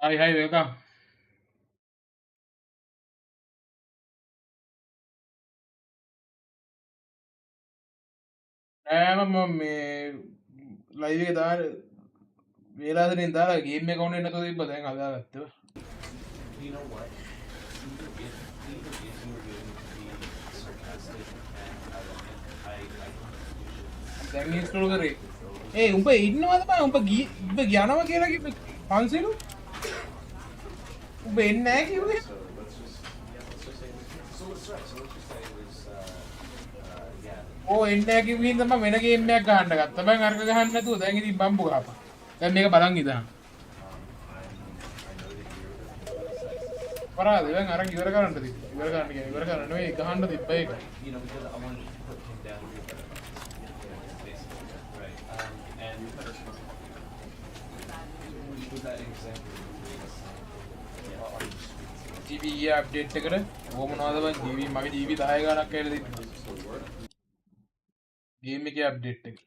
Hi, welcome. මම මේ live එක දාන වේලාසනින් දාලා ගේම් එක ඔන්නේ නැතුව තිබ්බ දැන් හදාගත්තා. You know what? Even if you were going to be sarcastic and ironic, දැන් ඉන්ස්ටෝල් කරේ. උඹ ඉන්නවද බං? උඹ යනවා කියලා කිව්වේ පන්සිලු? උඹ එන්නේ නැහැ කිව්වේ? so let's just say, so let's just say it was, yeah. ඕ එන්නේ නැහැ කිව්වින් තමයි වෙන ගේම් එකක් ගහන්න ගත්තා. බං අරක ගහන්න නැතුව දැන් ඉතින් බම්බු ගහපන්. දැන් මේක බලන් ඉඳන්. පරාද දැන් අරන් ඉවර කරන්න තිබ්බා. ඉවර කරන්න නෙවෙයි ගහන්න තිබ්බා ඒක. You know, because I wanted to put him down here, basically, right? And with that example, ජීවී අප්ඩේට් එකට ඕක මොනවද බං ජීවී මගේ ජීවී 10 ගණක් කියලා තිබ්බා. ගේම් එකේ අප්ඩේට් එක.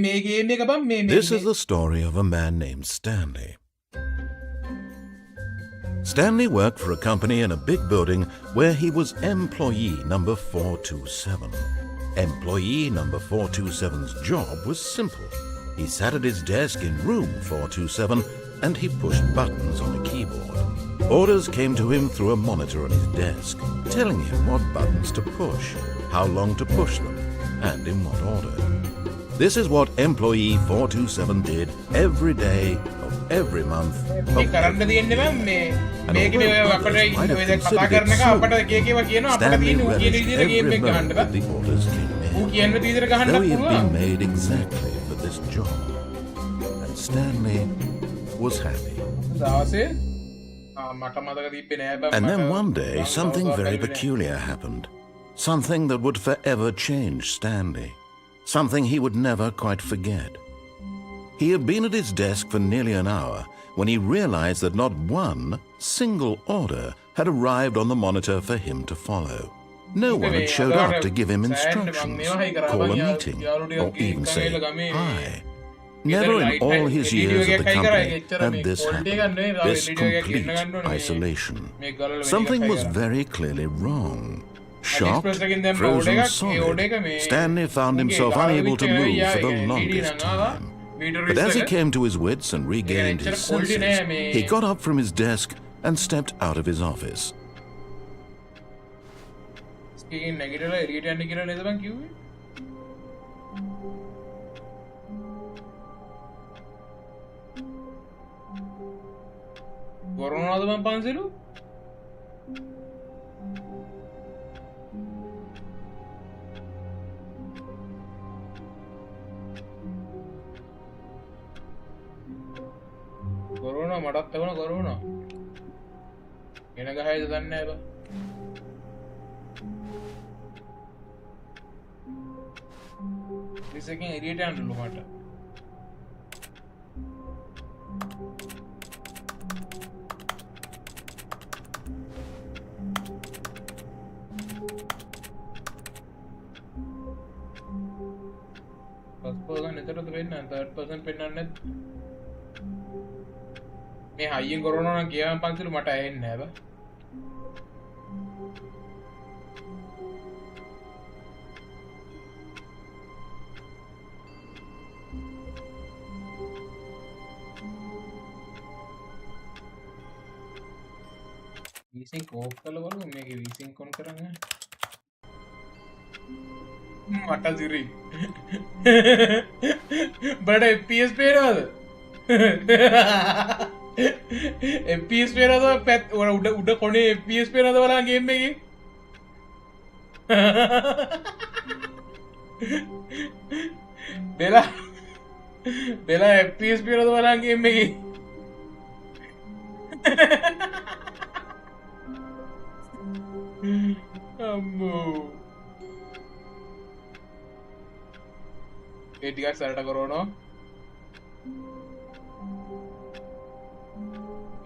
මේ ගේම් එක බං මේ This is the story of a man named Stanley. Stanley worked for a company in a big building where he was employee number 427. Employee number 427's job was simple. He sat at his desk in room 427 and he pushed buttons on a keyboard. Orders came to him through a monitor on his desk, telling him what buttons to push, how long to push them, and in what order. This is what employee 427 did every day of every month of මේ කරන්න every තියෙන්නේ year. බං මේ And මේකනේ although ඔය අපිට others might have ඔය දැන් කතා considered කරන it එක so, අපිට එක එකව කියනවා අපිට Stanley තියෙන්නේ ඌ කියන relished විදිහට ගේම් every එක ගහන්න moment බං. that the orders came ඌ in, කියන විදිහට ගහන්න though he had been පුළුවන්. made exactly for this job. And Stanley was happy. දවසේ මට මතක තිබ්බේ නෑ බං. And මට then one day, මම something දවසක් very බැලුවේ නෑ. peculiar happened. Something that would forever change Stanley. Something he would never quite forget. He had been at his desk for nearly an hour when he realized that not one single order had arrived on the monitor for him to follow. No one had showed up to give him instructions, call a meeting, or even say hi. Never in all his years at the company had this happened, this complete isolation. Something was very clearly wrong. Shocked, frozen solid, Stanley found himself unable to move for the longest time. But as he came to his wits and regained his senses, he got up from his desk and stepped out of his office. Screen නැගිටලා එළියට යන්න කියලා නේද බං කිව්වේ? කොරෝනාද බං පන්සිලු? Corona මටත් ලැබුණා කොරෝනා. එන ගහයිද දන්නේ නැහැ බං. විසකින් එළියට යන්නලු මට. ෆස්ට් පර්සන් එතරම්ද වෙන්නේ නැහැ. තර්ඩ් පර්සන් පෙන්නන්නේ නැද්ද? මේ හයියෙන් කොරෝනා නම් කියවම් පන්සිලු මට ඇහෙන්නේ නැහැ බං. VSync off කරලා බලමු මේකේ VSync on කරන්න. මට සිරි. බඩ FPS පේනවද? FPS පේනවද? පැත් උඩ කොනේ FPS පේනවද බලන්න ගේම් එකේ? බෙලා FPS පේනවද බලන්න ගේම් එකේ? අම්මෝ ඒ ටිකක් සරට කරනවා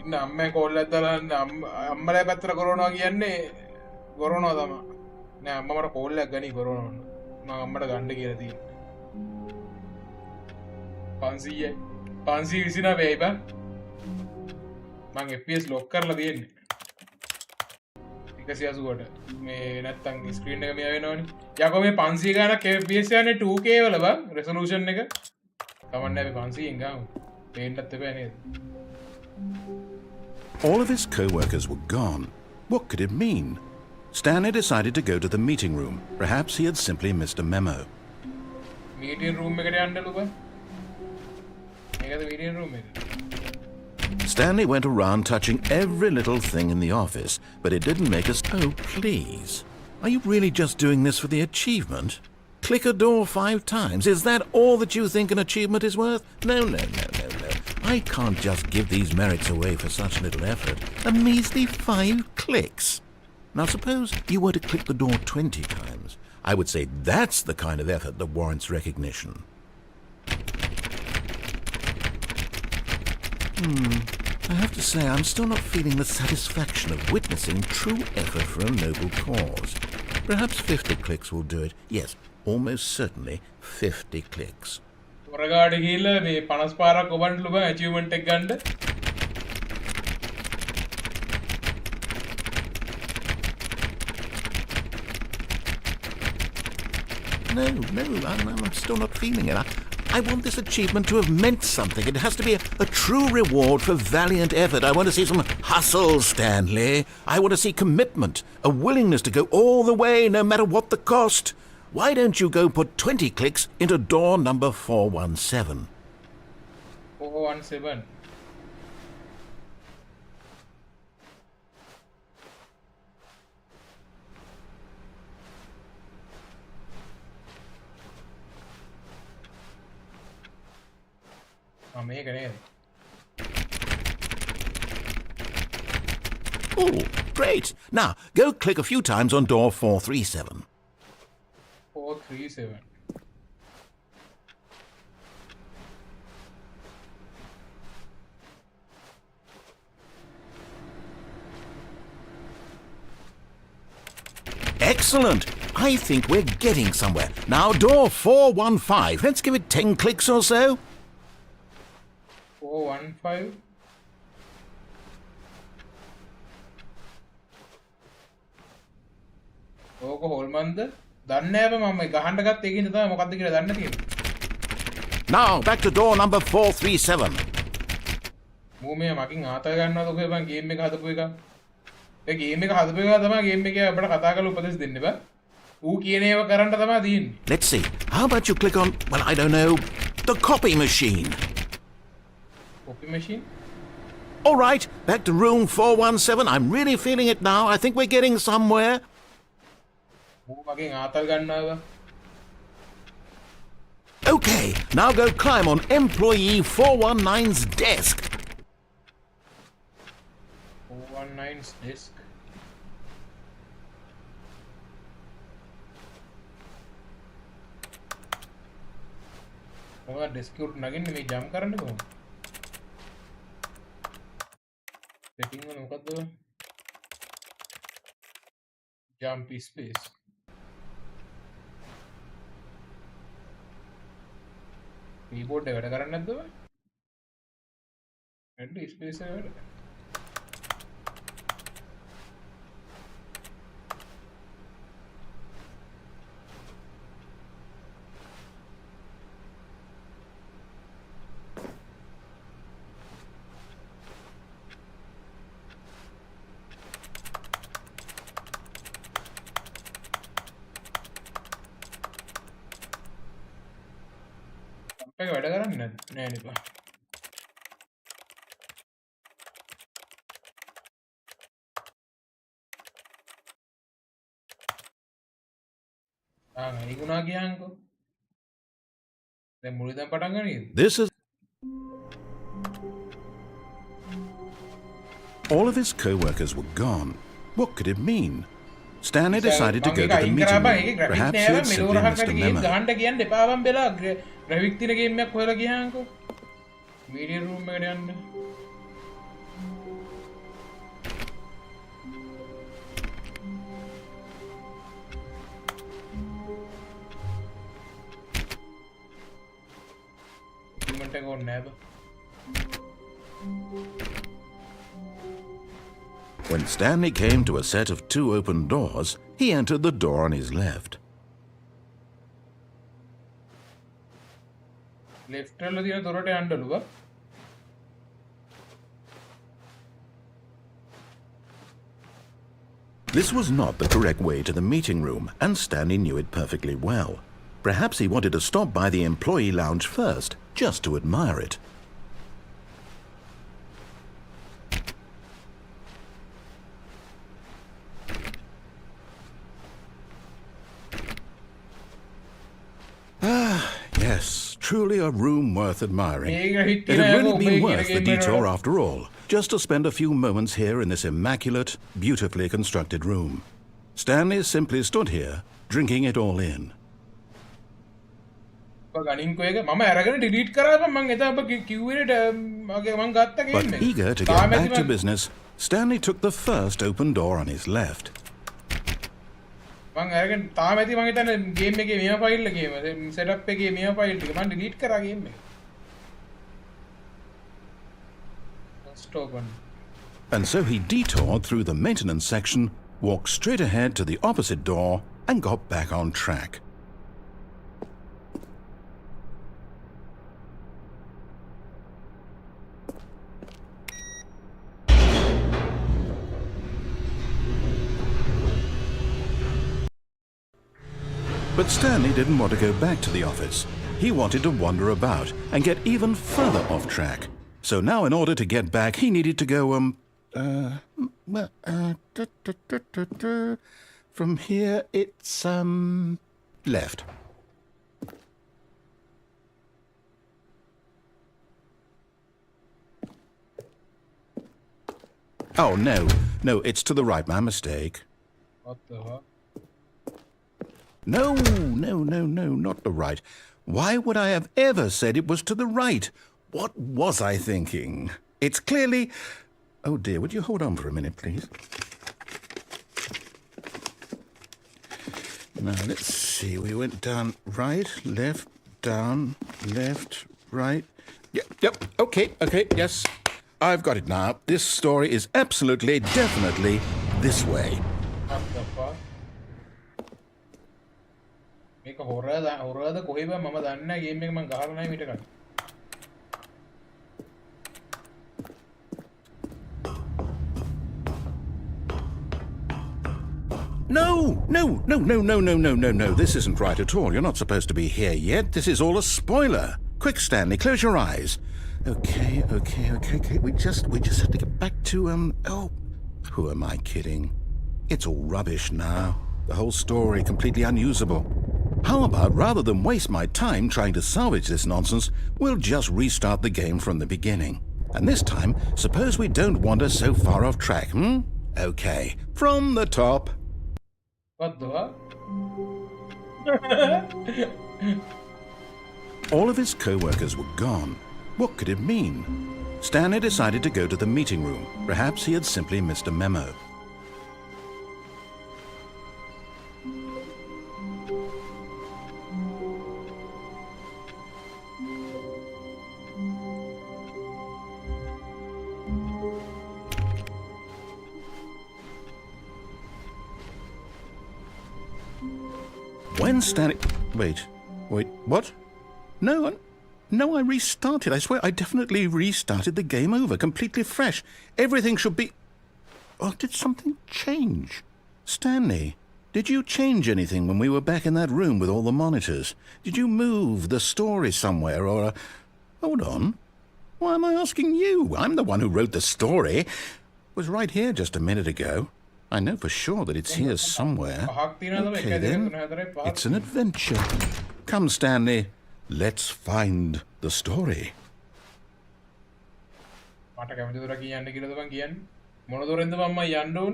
ඉන්න අම්මයි කෝල් එකක් දාලා අම්මලා පැත්තට කරනවා කියන්නේ කරනවා තමයි නෑ අම්මා මට කෝල් එකක් ගනි කරනවා මම අම්මට ගන්න කියලා තියෙනවා 500යි 529යි බං මං FPS ලොක් කරලා තියෙන්නේ 180ට මේ නැත්තම් ස්ක්‍රීන් එක මෙයා වෙනවනේ යකෝ මේ 500 ගානක් FPS යන්නේ 2K වල බං රෙසලූෂන් එක කවන්නේ අපි 500න් ගාමු පේන්නත් එපා නේද All of his co-workers were gone. What could it mean? Stanley decided to go to the meeting room. Perhaps he had simply missed a memo. Meeting room එකට යන්නලු බං මේකද meeting room එක Stanley went around touching every little thing in the office, but it didn't make us. Oh, please. Are you really just doing this for the achievement? Click a door 5 times. Is that all that you think an achievement is worth? No. I can't just give these merits away for such little effort. A measly 5 clicks. Now suppose you were to click the door 20 times. I would say that's the kind of effort that warrants recognition. I have to say, I'm still not feeling the satisfaction of witnessing true effort for a noble cause. Perhaps 50 clicks will do it. Yes, almost certainly 50 clicks. උරගාඩ ගිහිල්ලා මේ 50 පාරක් ඔබන්ටලු බං achievement එක ගන්න. No, I'm still not feeling it. I want this achievement to have meant something. It has to be a true reward for valiant effort. I want to see some hustle, Stanley. I want to see commitment, a willingness to go all the way, no matter what the cost. Why don't you go put 20 clicks into door number 417? 417. මේක නේද Oh, great. Now, go click a few times on door 437. 437 Excellent. I think we're getting somewhere. Now, door 415. Let's give it 10 clicks or so. 415 ඕක හොල්මන්ද දන්නේ නැහැ මම ගහන්න ගත්ත ඒකින්ද තමයි මොකද්ද කියලා දන්නේ තියෙන්නේ Now, back to door number 437. මූ මේ මකින් ආතල් ගන්නවද ඔක බං ගේම් එක හදපු එක ඒ ගේම් එක හදපු එක තමයි ගේම් එකේ අපිට කතා කරලා උපදෙස් දෙන්න බෑ ඌ කියන ඒවා කරන්න තමයි තියෙන්නේ Let's see. How about you click on, well, I don't know, the copy machine? Copy machine? All right, back to room 417. I'm really feeling it now. I think we're getting somewhere. Okay, now go climb on employee 419's desk. 419's desk. Oh, desk උඩ නගින්න මේ jump කරන්න කොහොමද? Setting වල මොකද්ද? Jump space. Keyboard එක වැඩ කරන්නේ නැද්ද ඔය? වැඩ space එක වැඩ. එක වැඩ කරන්නේ නෑ නේද? මේකුණා කියන්කෝ. දැන් මුලින්ම පටන් ගන්නේද? This is All of his co-workers were gone. What could it mean? Stanley decided to go to the meeting room. Perhaps he had simply missed a memo. ගහන්න කියන්න එපා බම් බෙලා ග්‍රැෆික් තියෙන ගේම් එකක් හොයලා ගියාන්කෝ. මීඩියා රූම් එකට යන්න. ඉක්මනට ගොන්න නෑ බ. When Stanley came to a set of 2 open doors, he entered the door on his left. left වල තියෙන දොරට යන්නලුව. This was not the correct way to the meeting room, and Stanley knew it perfectly well. Perhaps he wanted to stop by the employee lounge first, just to admire it. Ah, yes, truly a room worth admiring. It had really been worth the detour after all, just to spend a few moments here in this immaculate, beautifully constructed room. Stanley simply stood here, drinking it all in. But eager to get back to business, Stanley took the first open door on his left. මං අරගෙන තාම ඇති මං හිතන්නේ game එකේ මෙයා file එකේම setup එකේ මෙයා ෆයිල් ටික මං ඩිලීට් කරා ගේම් එක. Just open. And so he detoured through the maintenance section, walked straight ahead to the opposite door, and got back on track. But Stanley didn't want to go back to the office. He wanted to wander about and get even further off track. So now in order to get back, he needed to go, from here it's, left. Oh, no, it's to the right, my mistake. What the fuck? No, not the right. Why would I have ever said it was to the right? What was I thinking? It's clearly... Oh dear, would you hold on for a minute, please? Now, let's see. We went down right, left, down, left, right. Yep, okay, yes. I've got it now. This story is absolutely, definitely this way. What the fuck? මේක හොරද කොහෙද මම දන්නේ නැහැ game එක මම ගහලා නැහැ මීට කලින්. No. This isn't right at all. You're not supposed to be here yet. This is all a spoiler. Quick, Stanley, close your eyes. Okay. We just have to get back to, oh, who am I kidding? It's all rubbish now. The whole story completely unusable. How about, rather than waste my time trying to salvage this nonsense, we'll just restart the game from the beginning. And this time, suppose we don't wander so far off track, Okay, from the top. What the fuck? All of his co-workers were gone. What could it mean? Stanley decided to go to the meeting room. Perhaps he had simply missed a memo. When Stanley... Wait, what? No, I restarted. I swear I definitely restarted the game over, completely fresh. Everything should be... Oh, did something change? Stanley, did you change anything when we were back in that room with all the monitors? Did you move the story somewhere or... Hold on. Why am I asking you? I'm the one who wrote the story. It was right here just a minute ago. I know for sure that it's here somewhere. Okay, then. It's an adventure. Come, Stanley. Let's find the story. මට කැමති දොර කියන්න කියලාද මං කියන්නේ මොන දොරෙන්ද මම යන්න ඕන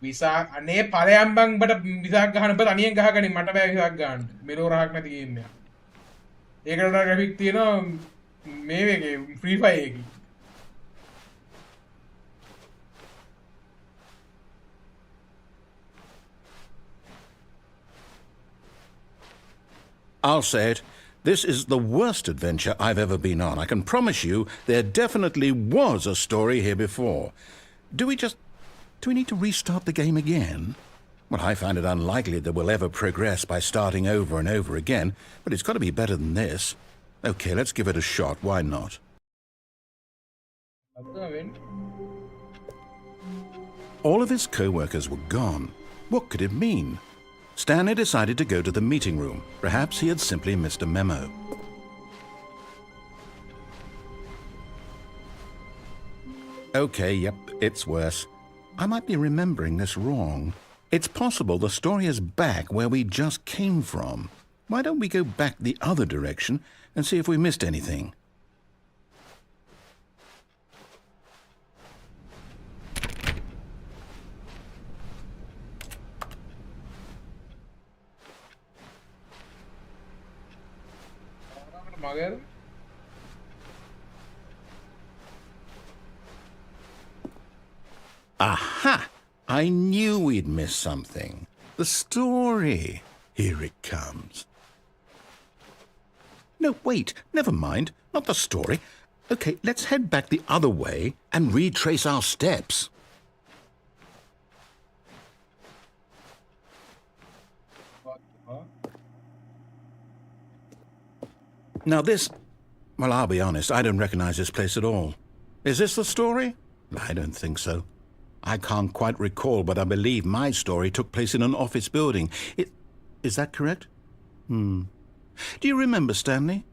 විසා අනේ ඵලයන් බං බට විසාක් ගහන්න බෑ තනියෙන් ගහගනින් මට බෑ විසාක් ගන්න මෙලෝ රහක් නැති ගේම් එක ඒකට ග්‍රැෆික් තියෙනවා මේ වගේ ෆ්‍රී ෆයර් එකේ I'll say it. This is the worst adventure I've ever been on. I can promise you there definitely was a story here before. Do we need to restart the game again? Well, I find it unlikely that we'll ever progress by starting over and over again, but it's got to be better than this. Okay, let's give it a shot. Why not? All of his co-workers were gone. What could it mean? Stanley decided to go to the meeting room. Perhaps he had simply missed a memo. Okay, yep, it's worse. I might be remembering this wrong. It's possible the story is back where we just came from. Why don't we go back the other direction and see if we missed anything? Aha! I knew we'd miss something. The story. Here it comes. No, wait, never mind. Not the story. Okay, let's head back the other way and retrace our steps. Now this... Well, I'll be honest, I don't recognize this place at all. Is this the story? I don't think so. I can't quite recall, but I believe my story took place in an office building. Is that correct? Do you remember, Stanley?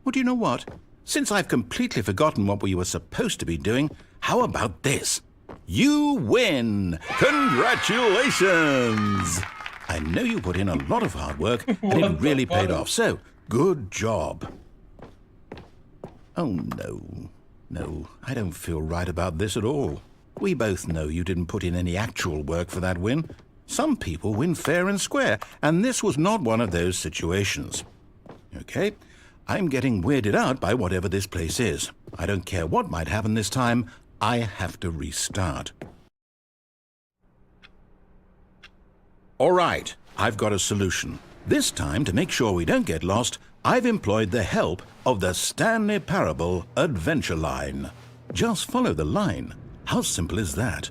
Well, do you know what? Since I've completely forgotten what we were supposed to be doing, how about this? You win! Congratulations! I know you put in a lot of hard work, and it really paid off, so good job. Oh, no. No, I don't feel right about this at all. We both know you didn't put in any actual work for that win. Some people win fair and square, and this was not one of those situations. Okay, I'm getting weirded out by whatever this place is. I don't care what might happen this time. I have to restart. All right, I've got a solution. This time, to make sure we don't get lost, I've employed the help of the Stanley Parable Adventure Line. Just follow the line. How simple is that?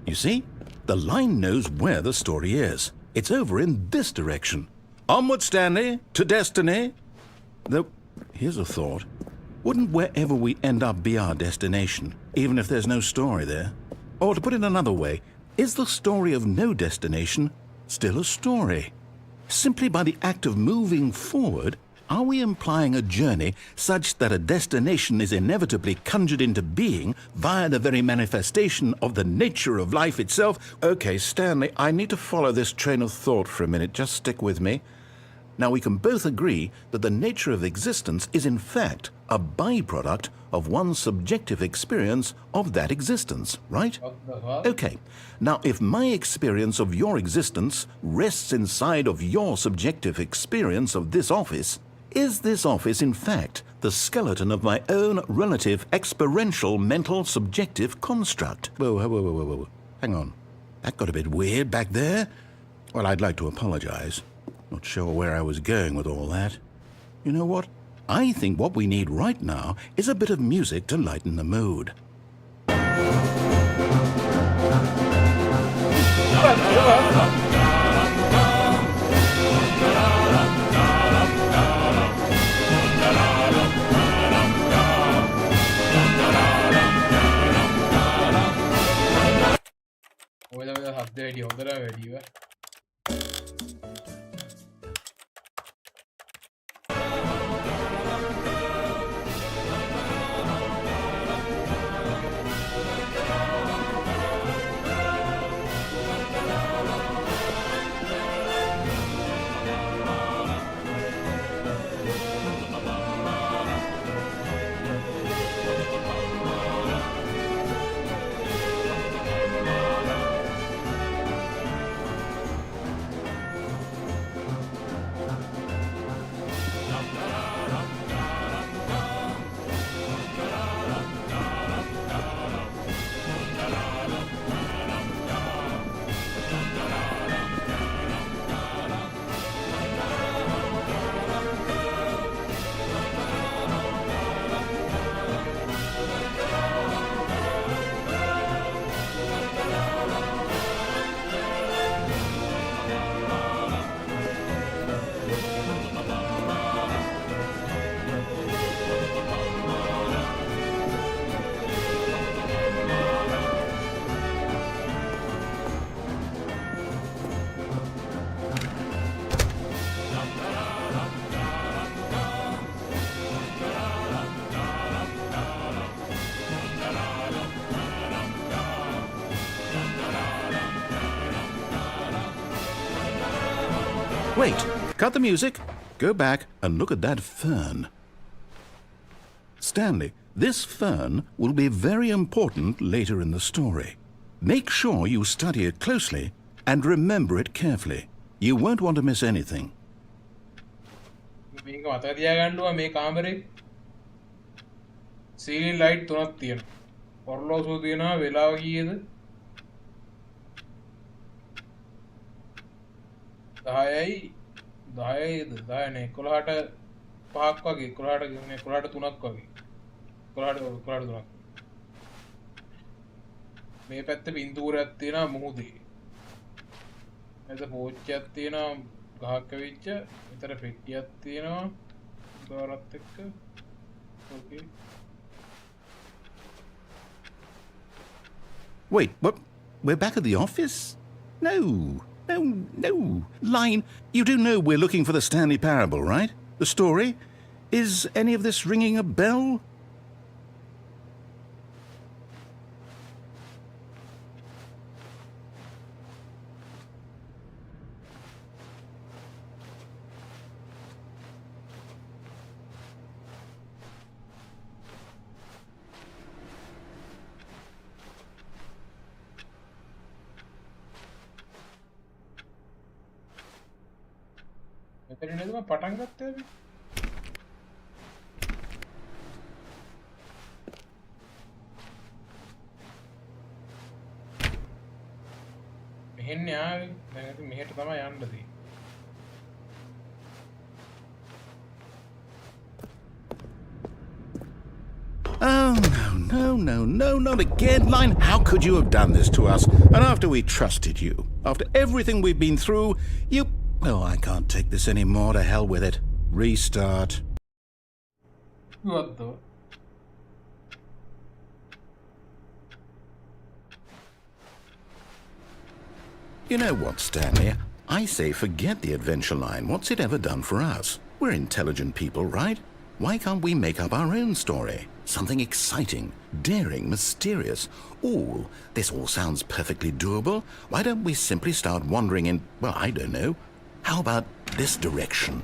You see, the line knows where the story is. It's over in this direction. Onward, Stanley, to destiny. Though, here's a thought. Wouldn't wherever we end up be our destination, even if there's no story there? Or to put it another way, is the story of no destination still a story? Simply by the act of moving forward, are we implying a journey such that a destination is inevitably conjured into being via the very manifestation of the nature of life itself? Okay, Stanley, I need to follow this train of thought for a minute. Just stick with me. Now, we can both agree that the nature of existence is in fact a byproduct of one's subjective experience of that existence, right? Okay. Now, if my experience of your existence rests inside of your subjective experience of this office, is this office, in fact, the skeleton of my own relative experiential mental subjective construct? Whoa. Hang on. That got a bit weird back there. Well, I'd like to apologize. Not sure where I was going with all that. You know what? I think what we need right now is a bit of music to lighten the mood. Wait, cut the music. Go back and look at that fern. Stanley, this fern will be very important later in the story. Make sure you study it closely and remember it carefully. You won't want to miss anything. මේක මතක තියාගන්නවා මේ කාමරේ සීලින් light තුනක් තියෙනවා. ඔරලෝසුව තියෙනවා වෙලාව කීයද? 10යි 10යිද 10 නේ 11ට 5ක් වගේ 11ට 3ක් වගේ 11ට 3ක් මේ පැත්තේ පින්තූරයක් තියෙනවා මුහුදේ. එතන පෝච්චියක් තියෙනවා ගහක් වෙච්ච. විතර පෙට්ටියක් තියෙනවා දොරත් එක්ක. ඕකේ. Wait, what? We're back at the office? No, no, no. Line, you do know we're looking for the Stanley Parable, right? The story? Is any of this ringing a bell? මෙතන නේද මම පටන් ගත්තේ අපි? මෙහෙන්නේ ආවේ. දැන් ඉතින් මෙහෙට තමයි යන්න තියෙන්නේ. Oh, no, no, no, no, not again, Line. How could you have done this to us? And after we trusted you, after everything we've been through, you... Oh, I can't take this anymore. To hell with it. Restart. What the? You know what, Stanley? I say forget the adventure line. What's it ever done for us? We're intelligent people, right? Why can't we make up our own story? Something exciting, daring, mysterious. Ooh, this all sounds perfectly doable. Why don't we simply start wandering in, well, I don't know. How about this direction?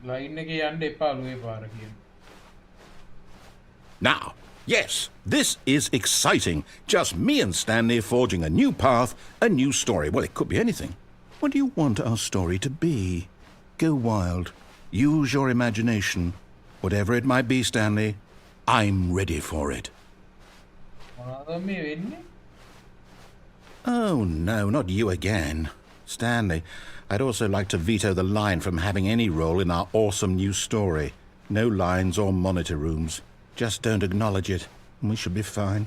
Line එකේ යන්න එපා ලුවේ පාර කියන. Now, yes, this is exciting. Just me and Stanley forging a new path, a new story. Well, it could be anything. What do you want our story to be? Go wild. Use your imagination. Whatever it might be, Stanley, I'm ready for it. මොනවද මේ වෙන්නේ? Oh, no, not you again. Stanley, I'd also like to veto the line from having any role in our awesome new story. No lines or monitor rooms. Just don't acknowledge it, and we should be fine.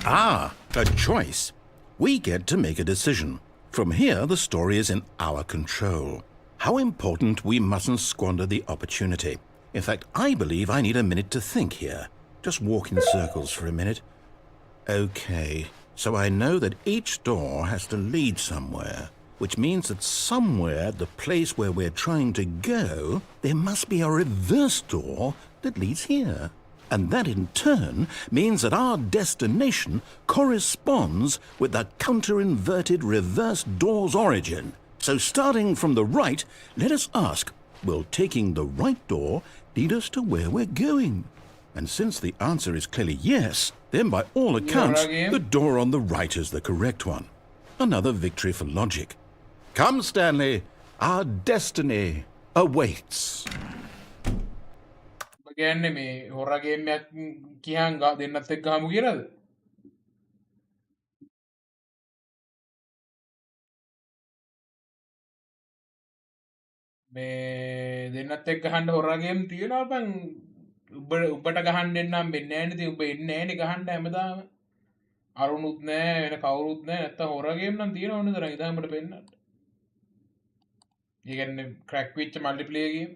Ah, a choice. We get to make a decision. From here, the story is in our control. How important we mustn't squander the opportunity. In fact, I believe I need a minute to think here. Just walk in circles for a minute. Okay, so I know that each door has to lead somewhere, which means that somewhere at the place where we're trying to go, there must be a reverse door that leads here. And that in turn means that our destination corresponds with the counter-inverted reverse door's origin. So starting from the right, let us ask, will taking the right door lead us to where we're going? And since the answer is clearly yes, then by all accounts, the door on the right is the correct one. Another victory for logic. Come, Stanley, our destiny awaits. කියන්නේ මේ හොරා game එකක් කියන් දෙන්නත් එක්ක ගහමු කියලාද? මේ දෙන්නත් එක්ක ගහන්න හොරා ගේම් තියනවා බං. උඹට ගහන්න එන්නම් වෙන්නේ නැහැ නේ. උඹ එන්නේ නැහැ නේ ගහන්න හැමදාම. අරුණුත් නැහැ වෙන කවුරුත් නැහැ. නැත්තම් හොරා ගේම් නම් තියනවනේ දර ඉතින් උඹට පෙන්නන්න. ඒ කියන්නේ ක්‍රැක් වෙච්ච මල්ටිප්ලේයර් ගේම්.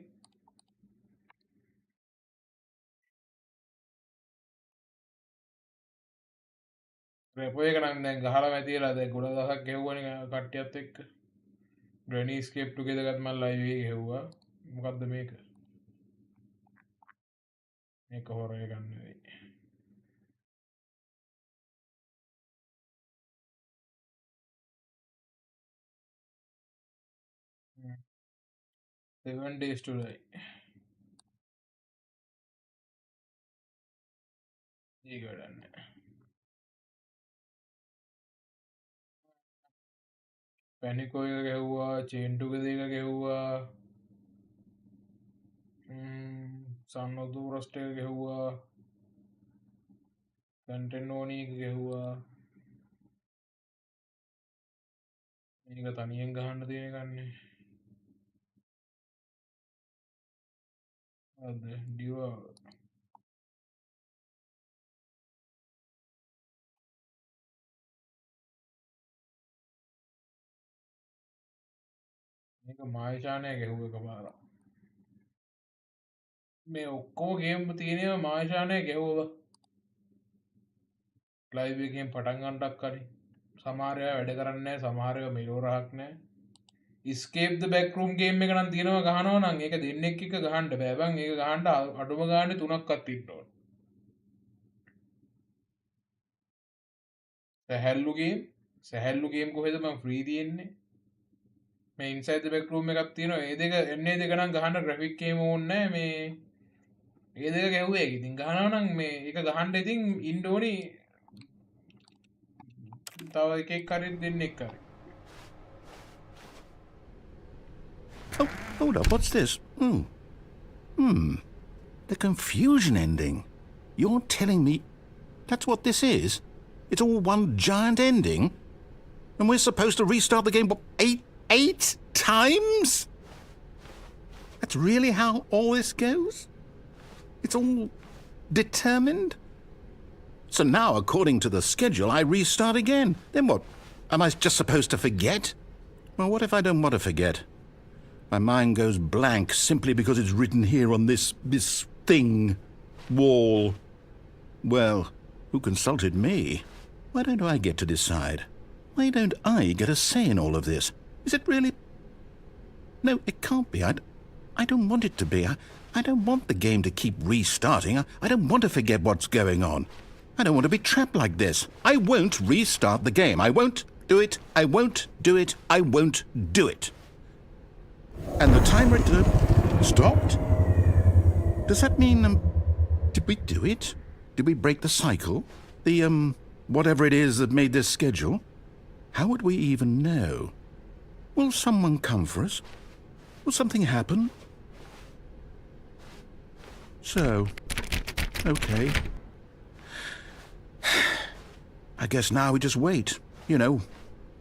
රෙපෝ එක නම් දැන් ගහලා වැතිලා දැන් ගොඩ දවසක් ගෙවුවනේ කට්ටියත් එක්ක. ග්‍රැනි ස්කේප් ටුගෙදර් එකත් මම ලයිව් එකේ ගෙවුවා. මොකක්ද මේක මේක හොරය ගන්න වෙයි. Hmm. 7 days to die. ඒක වැඩන්නේ. පැනිකෝ එක ගැහුවා චේන්ටුක දෙක ගැහුවා සන්නොදු රස්ට එක ගැහුවා කැන්ටෙන් ඕනී එක ගැහුවා මේක තනියෙන් ගහන්න තියෙන ගන්නේ අද ඩිවා මේක මායශානය ගැහුව එක පාර මේ ඔක්කෝ ගේම් තියෙනවා මායශානය ගැහුව ලයිව් එකෙන් පටන් ගන්නටක් කලින් සමහරය වැඩ කරන්නේ සමහරය මෙලෝරහක් නෑ ස්කේප් බැක්රුම් ගේම් එක නම් තියෙනවා ගහනවා නම් ඒක දෙන්නෙක් එක ගහන්න බෑ බං ඒක ගහන්න අඩුම ගානේ 3ක්වත් ඉන්න ඕන සැහැල්ලු ගේම් කොහෙද මම ෆ්‍රී තියෙන්නේ මේ ඉන්සයිඩ් ද බැක්රූම් එකක් තියෙනවා ඒ දෙක එන්නේ දෙක නම් ගහන්න ග්‍රැෆික් එකේම ඕනේ නෑ මේ ඒ දෙක ගැහුවේ ඒක ඉතින් ගහනවා නම් මේ ඒක ගහන්න ඉතින් ඉන්න ඕනි තව එකෙක් හරි දෙන්නෙක් හරි Oh, hold up, what's this? The confusion ending. You're telling me that's what this is? It's all one giant ending? And we're supposed to restart the game, what, eight times? That's really how all this goes? It's all determined? So now, according to the schedule, I restart again. Then what? Am I just supposed to forget? Well, what if I don't want to forget? My mind goes blank simply because it's written here on this thing, wall. Well, who consulted me? Why don't I get to decide? Why don't I get a say in all of this? Is it really? No, it can't be. I don't want it to be. I don't want the game to keep restarting. I don't want to forget what's going on. I don't want to be trapped like this. I won't restart the game. I won't do it. I won't do it. I won't do it. And the timer stopped? Does that mean, did we do it? Did we break the cycle? The, whatever it is that made this schedule? How would we even know? Will someone come for us? Will something happen? So, okay. I guess now we just wait, you know.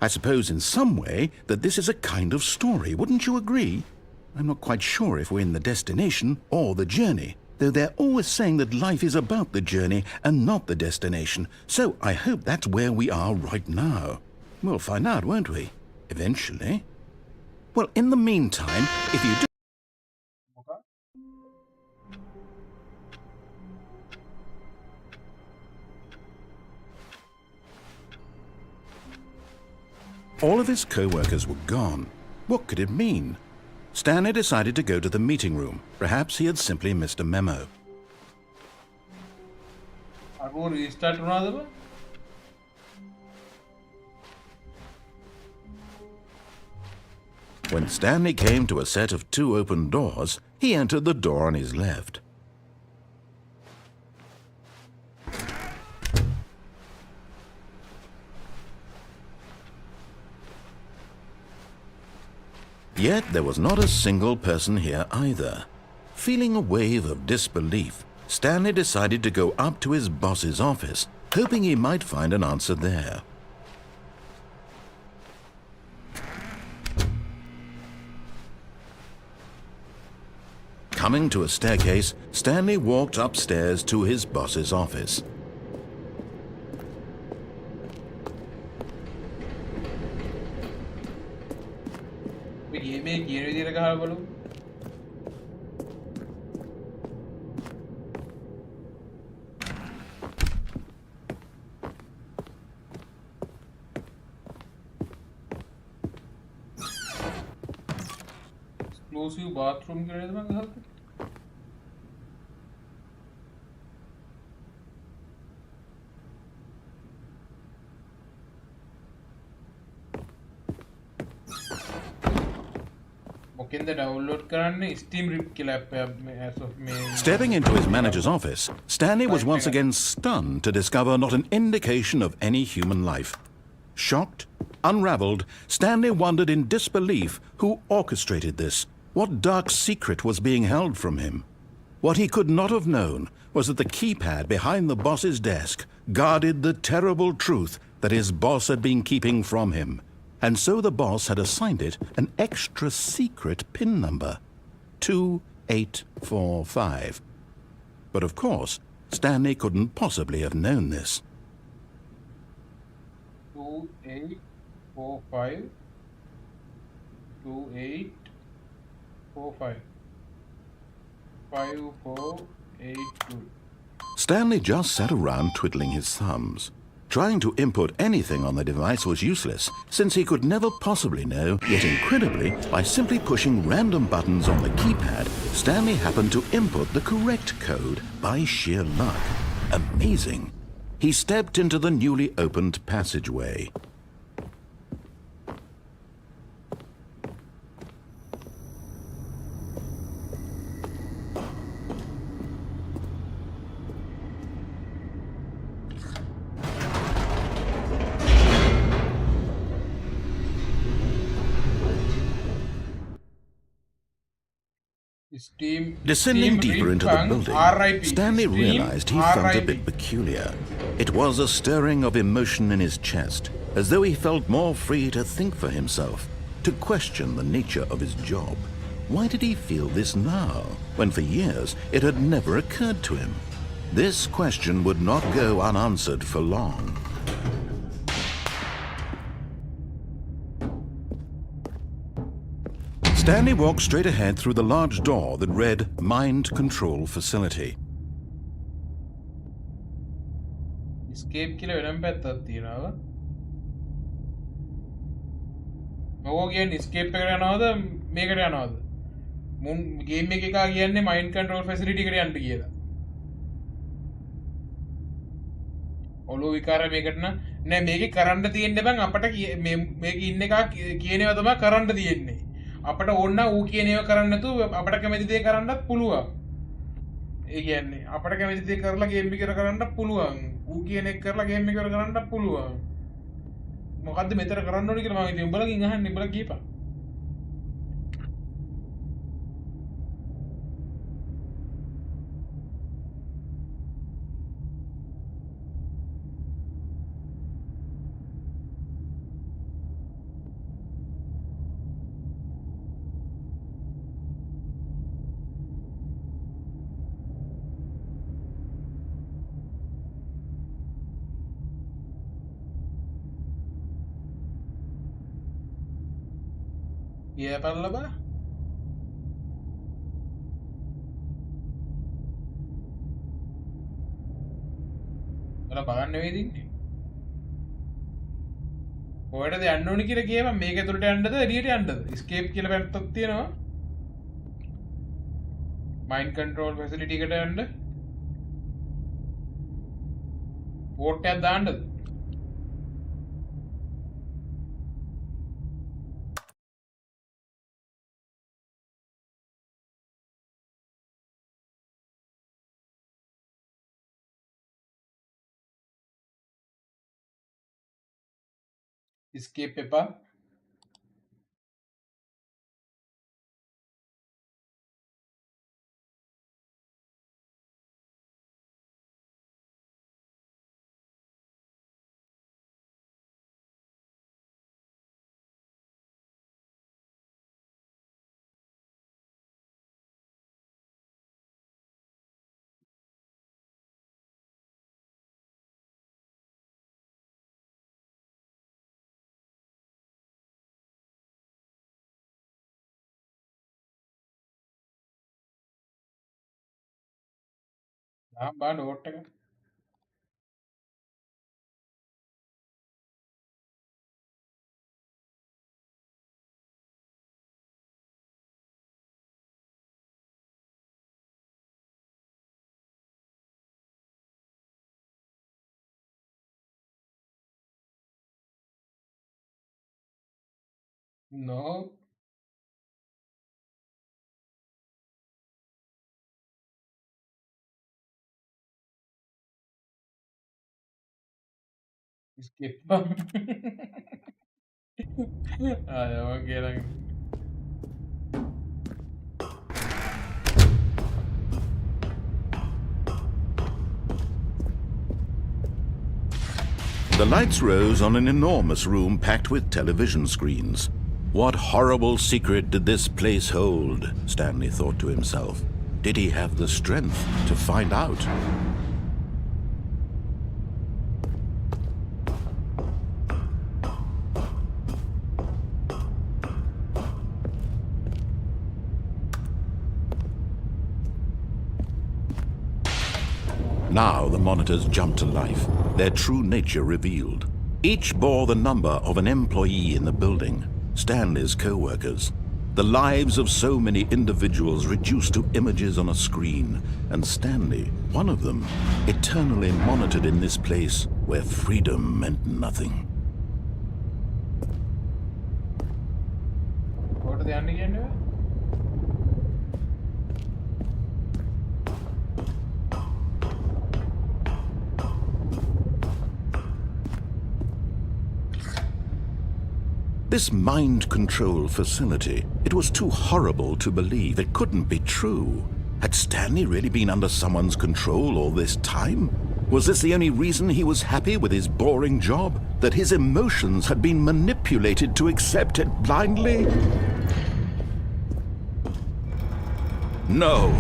I suppose in some way that this is a kind of story, wouldn't you agree? I'm not quite sure if we're in the destination or the journey, though they're always saying that life is about the journey and not the destination, so I hope that's where we are right now. We'll find out, won't we? Eventually. Well, in the meantime, if you do... All of his co-workers were gone. What could it mean? Stanley decided to go to the meeting room. Perhaps he had simply missed a memo. When Stanley came to a set of 2 open doors, he entered the door on his left. Yet there was not a single person here either. Feeling a wave of disbelief, Stanley decided to go up to his boss's office, hoping he might find an answer there. Coming to a staircase, Stanley walked upstairs to his boss's office. inclusive bathroom කියලා නේද මං අහන්නේ? මොකෙන්ද download කරන්නේ? Steam Rip කියලා app එක as of මේ Stepping into his manager's office, Stanley was once again stunned to discover not an indication of any human life. Shocked, unraveled, Stanley wondered in disbelief who orchestrated this. What dark secret was being held from him? What he could not have known was that the keypad behind the boss's desk guarded the terrible truth that his boss had been keeping from him. And so the boss had assigned it an extra secret PIN number, 2845. But of course, Stanley couldn't possibly have known this. 2845 2845 5482. Stanley just sat around twiddling his thumbs. Trying to input anything on the device was useless, since he could never possibly know, yet incredibly, by simply pushing random buttons on the keypad, Stanley happened to input the correct code by sheer luck. Amazing. He stepped into the newly opened passageway. Descending deeper into the building, Stanley realized he felt a bit peculiar. It was a stirring of emotion in his chest, as though he felt more free to think for himself, to question the nature of his job. Why did he feel this now, when for years it had never occurred to him? This question would not go unanswered for long. Stanley walked straight ahead through the large door that read Mind Control Facility. escape කියලා වෙනම පැත්තක් තියෙනවා. මොකෝ කියන්නේ escape එකට යනවද මේකට යනවද? මුන් ගේම් එකේ එකා කියන්නේ mind control facility එකට යන්න කියලා. ඔලෝ විකාර මේකට නෑ මේකේ කරන්න තියෙන්න බං අපට මේක ඉන්න එකා කියනවා තමයි කරන්න තියෙන්නේ. අපට ඕන ඌ කියන ඒවා කරන්න නැතුව අපට කැමති දේ කරන්නත් පුළුවන්. ඒ කියන්නේ අපට කැමති දේ කරලා ගේම් එක කරන්නත් පුළුවන්. ඌ කියන එක කරලා ගේම් එක කරන්නත් පුළුවන්. මොකද්ද මෙතන කරන්න ඕනේ කියලා මම ඉතින් උඹලගෙන් අහන්නේ උඹලා කියපන්. කියපල්ලා බා ඔයාලා බලන්න වේද ඉන්නේ කොහෙටද යන්න ඕනේ කියලා කියපන් මේක ඇතුළට යන්නද එළියට යන්නද escape කියලා පැත්තක් තියෙනවා mind control facility එකට යන්න පෝට් එකක් දාන්නද escape එපා බා නෝට් එක No. Skip. Okay lang. The lights rose on an enormous room packed with television screens. What horrible secret did this place hold? Stanley thought to himself. Did he have the strength to find out? Now the monitors jumped to life, their true nature revealed. Each bore the number of an employee in the building, Stanley's co-workers. The lives of so many individuals reduced to images on a screen, and Stanley, one of them, eternally monitored in this place where freedom meant nothing. What are they again? This mind control facility, it was too horrible to believe. It couldn't be true. Had Stanley really been under someone's control all this time? Was this the only reason he was happy with his boring job? That his emotions had been manipulated to accept it blindly? No,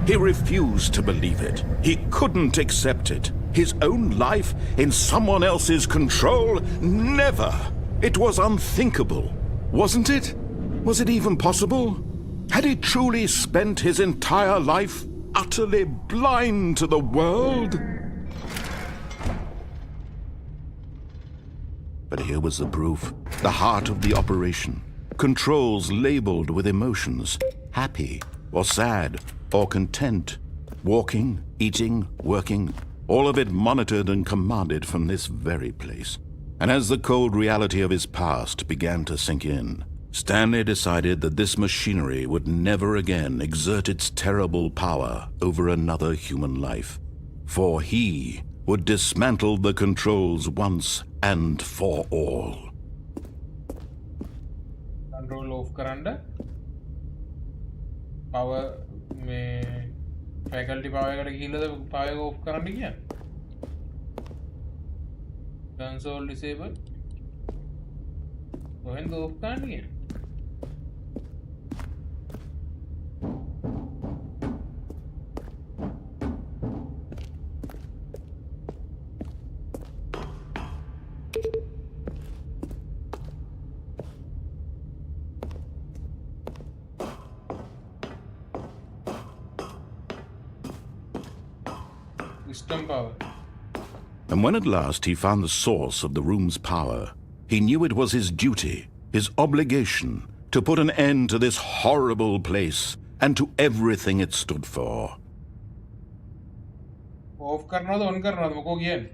he refused to believe it. He couldn't accept it. His own life in someone else's control? Never! It was unthinkable, wasn't it? Was it even possible? Had he truly spent his entire life utterly blind to the world? But here was the proof, the heart of the operation. Controls labeled with emotions, happy or sad or content, walking, eating, working, all of it monitored and commanded from this very place. And as the cold reality of his past began to sink in, Stanley decided that this machinery would never again exert its terrible power over another human life. For he would dismantle the controls once and for all. Control off karanda. Power me faculty power ekata gihilla power off karanda kiyanne. Console disable. Kohen off karanda kiyanne. System power. And when at last he found the source of the room's power, he knew it was his duty, his obligation, to put an end to this horrible place and to everything it stood for. Off karna to on karna moko kiyanne.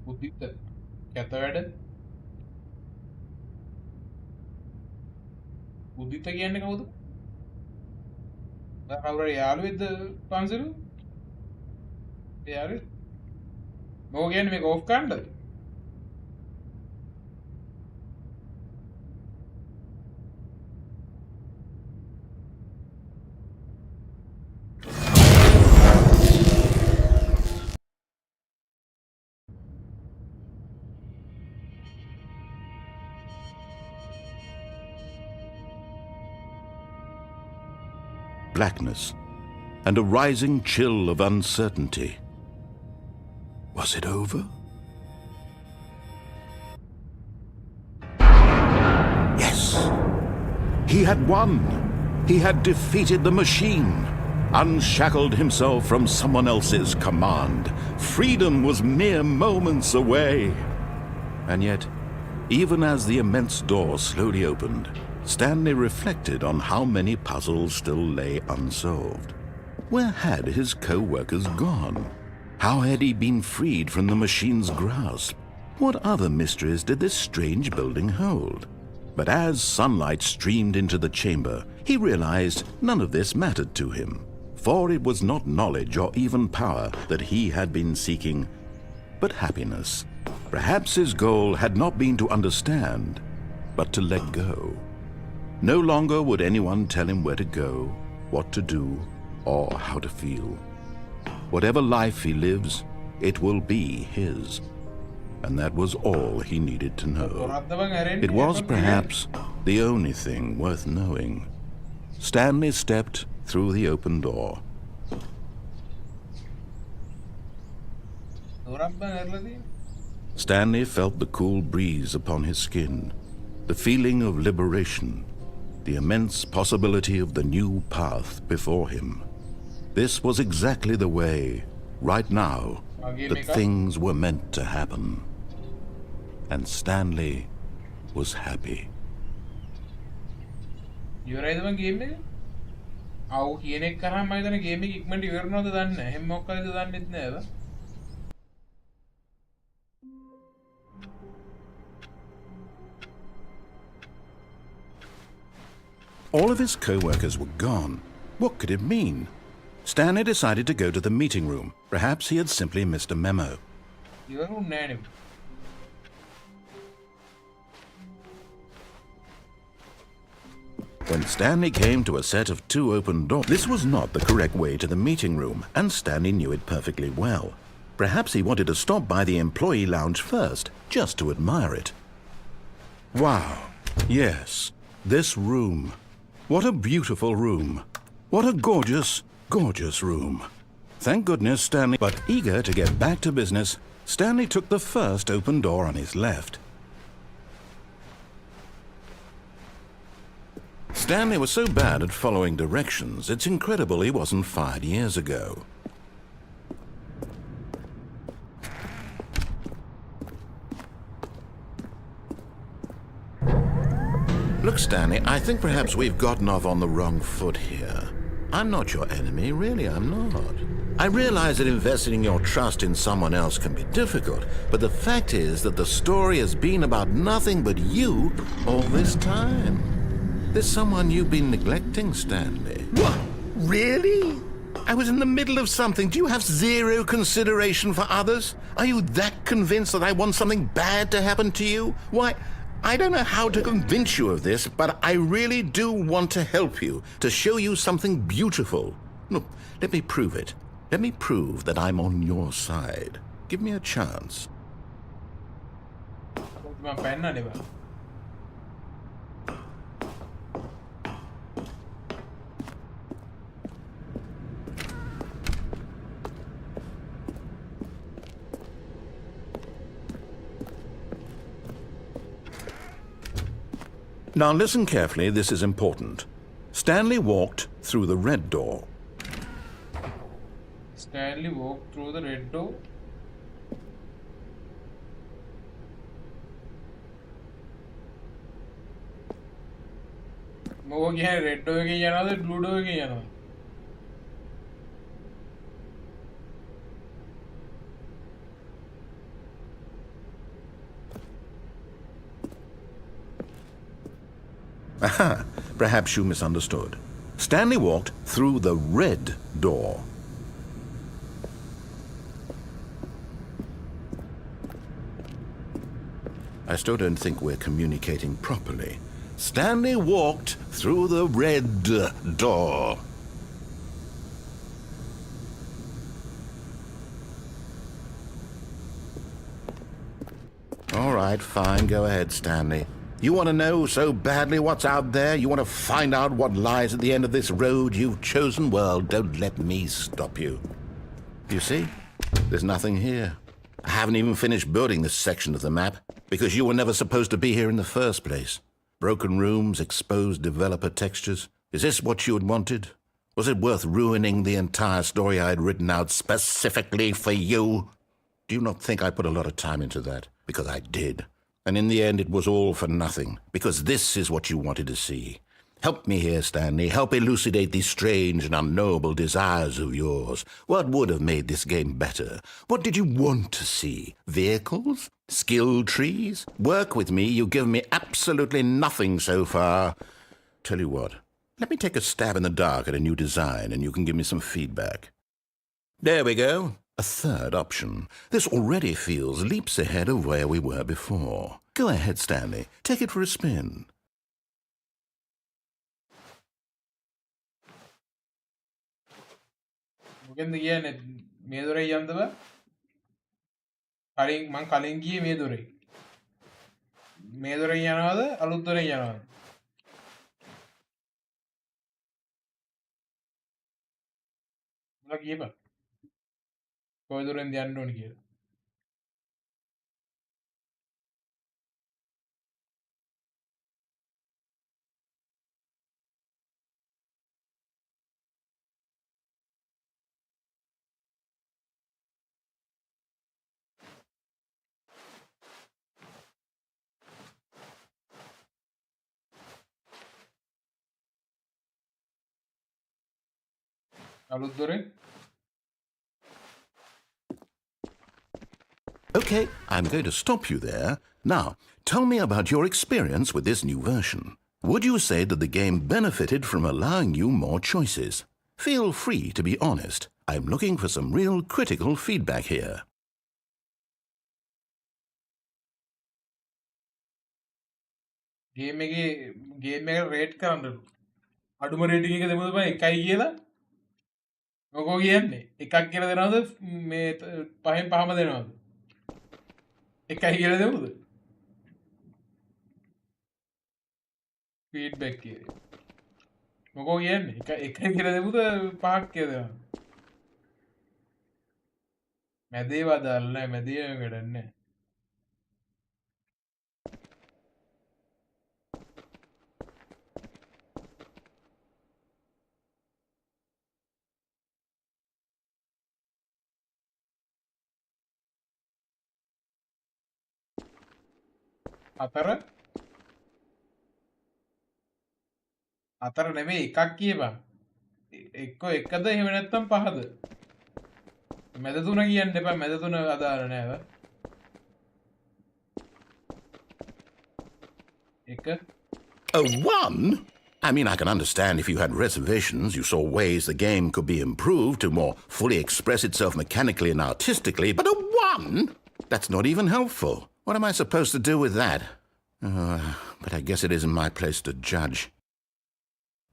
Buddhita kata wada. Buddhita kiyanne kawuda? Kawura yaluwedda Pansaru? Yaluwed? Moko kiyanne meka off karanda? Blackness and a rising chill of uncertainty. Was it over? Yes! He had won! He had defeated the machine, unshackled himself from someone else's command. Freedom was mere moments away. And yet, even as the immense door slowly opened, Stanley reflected on how many puzzles still lay unsolved. Where had his co-workers gone? How had he been freed from the machine's grasp? What other mysteries did this strange building hold? But as sunlight streamed into the chamber, he realized none of this mattered to him, for it was not knowledge or even power that he had been seeking, but happiness. Perhaps his goal had not been to understand, but to let go. No longer would anyone tell him where to go, what to do, or how to feel. Whatever life he lives, it will be his. And that was all he needed to know. It was perhaps the only thing worth knowing. Stanley stepped through the open door. Stanley felt the cool breeze upon his skin, the feeling of liberation, the immense possibility of the new path before him. This was exactly the way, right now, that things were meant to happen. And Stanley was happy. ඉවරයිද මං game එක? ආව් කියන එක කරාම මම හිතන්නේ game එක ඉක්මනට ඉවරනවද දන්නේ නැහැ. එහෙම මොකක්ද දන්නෙත් නෑ බා. All of his co-workers were gone. What could it mean? Stanley decided to go to the meeting room. Perhaps he had simply missed a memo. ඉවරුන්නේ නෑනේ. When Stanley came to a set of 2 open doors, this was not the correct way to the meeting room, and Stanley knew it perfectly well. Perhaps he wanted to stop by the employee lounge first, just to admire it. Wow, yes, this room. What a beautiful room. What a gorgeous, gorgeous room. Thank goodness Stanley, but eager to get back to business, Stanley took the first open door on his left. Stanley was so bad at following directions, it's incredible he wasn't fired years ago. Look, Stanley, I think perhaps we've gotten off on the wrong foot here. I'm not your enemy, really, I'm not. I realize that investing your trust in someone else can be difficult, but the fact is that the story has been about nothing but you all this time. There's someone you've been neglecting, Stanley. What? Really? I was in the middle of something. Do you have zero consideration for others? Are you that convinced that I want something bad to happen to you? Why, I don't know how to convince you of this, but I really do want to help you, to show you something beautiful. Look, let me prove it. Let me prove that I'm on your side. Give me a chance. Now listen carefully, this is important. Stanley walked through the red door. Stanley walked through the red door. මොකෝ කියන්නේ red door එකේ යනවද blue door එකේ යනවද? Aha, perhaps you misunderstood. Stanley walked through the red door. I still don't think we're communicating properly. Stanley walked through the red door. All right, fine, go ahead, Stanley. You want to know so badly what's out there? You want to find out what lies at the end of this road you've chosen? Well, don't let me stop you. You see? There's nothing here. I haven't even finished building this section of the map, because you were never supposed to be here in the first place. Broken rooms, exposed developer textures. Is this what you had wanted? Was it worth ruining the entire story I had written out specifically for you? Do you not think I put a lot of time into that? Because I did. And in the end, it was all for nothing, because this is what you wanted to see. Help me here, Stanley. Help elucidate these strange and unknowable desires of yours. What would have made this game better? What did you want to see? Vehicles? Skill trees? Work with me. You've given me absolutely nothing so far. Tell you what, let me take a stab in the dark at a new design and you can give me some feedback. There we go. A third option. This already feels leaps ahead of where we were before. Go ahead, Stanley. Take it for a spin. මොකෙන්ද කියන්නේ මේ දොරේ යන්නද කලින් මං කලින් ගියේ මේ දොරේ යනවාද අලුත් දොරේ යනවාද මොකක් කියපන් කොයි දොරෙන්ද යන්න ඕනේ කියලා අලුත් දොරේ Okay, I'm going to stop you there. Now, tell me about your experience with this new version. Would you say that the game benefited from allowing you more choices? Feel free to be honest. I'm looking for some real critical feedback here. Game එක rate කරන්නලු අඩුම rating එක දෙමුද බං 1යි කියලා මොකෝ කියන්නේ එකක් කියලා දෙනවද මේ පහෙන් පහම දෙනවද 1යි කියලා දෙමුද ෆීඩ්බැක් කියේ මොකෝ කියන්නේ 1යි කියලා දෙමුද 5ක් කියලා දෙනවද මැදේව දාලා නැහැ මැදේ වැඩක් නැහැ අතර නෙමෙයි එකක් කියපන් එක්ක එකද එහෙම නැත්නම් පහද මැද තුන කියන්න එපා මැද තුන අදාළ නෑව එක A 1? I mean, I can understand if you had reservations, you saw ways the game could be improved to more fully express itself mechanically and artistically, but a 1? That's not even helpful. What am I supposed to do with that? But I guess it isn't my place to judge.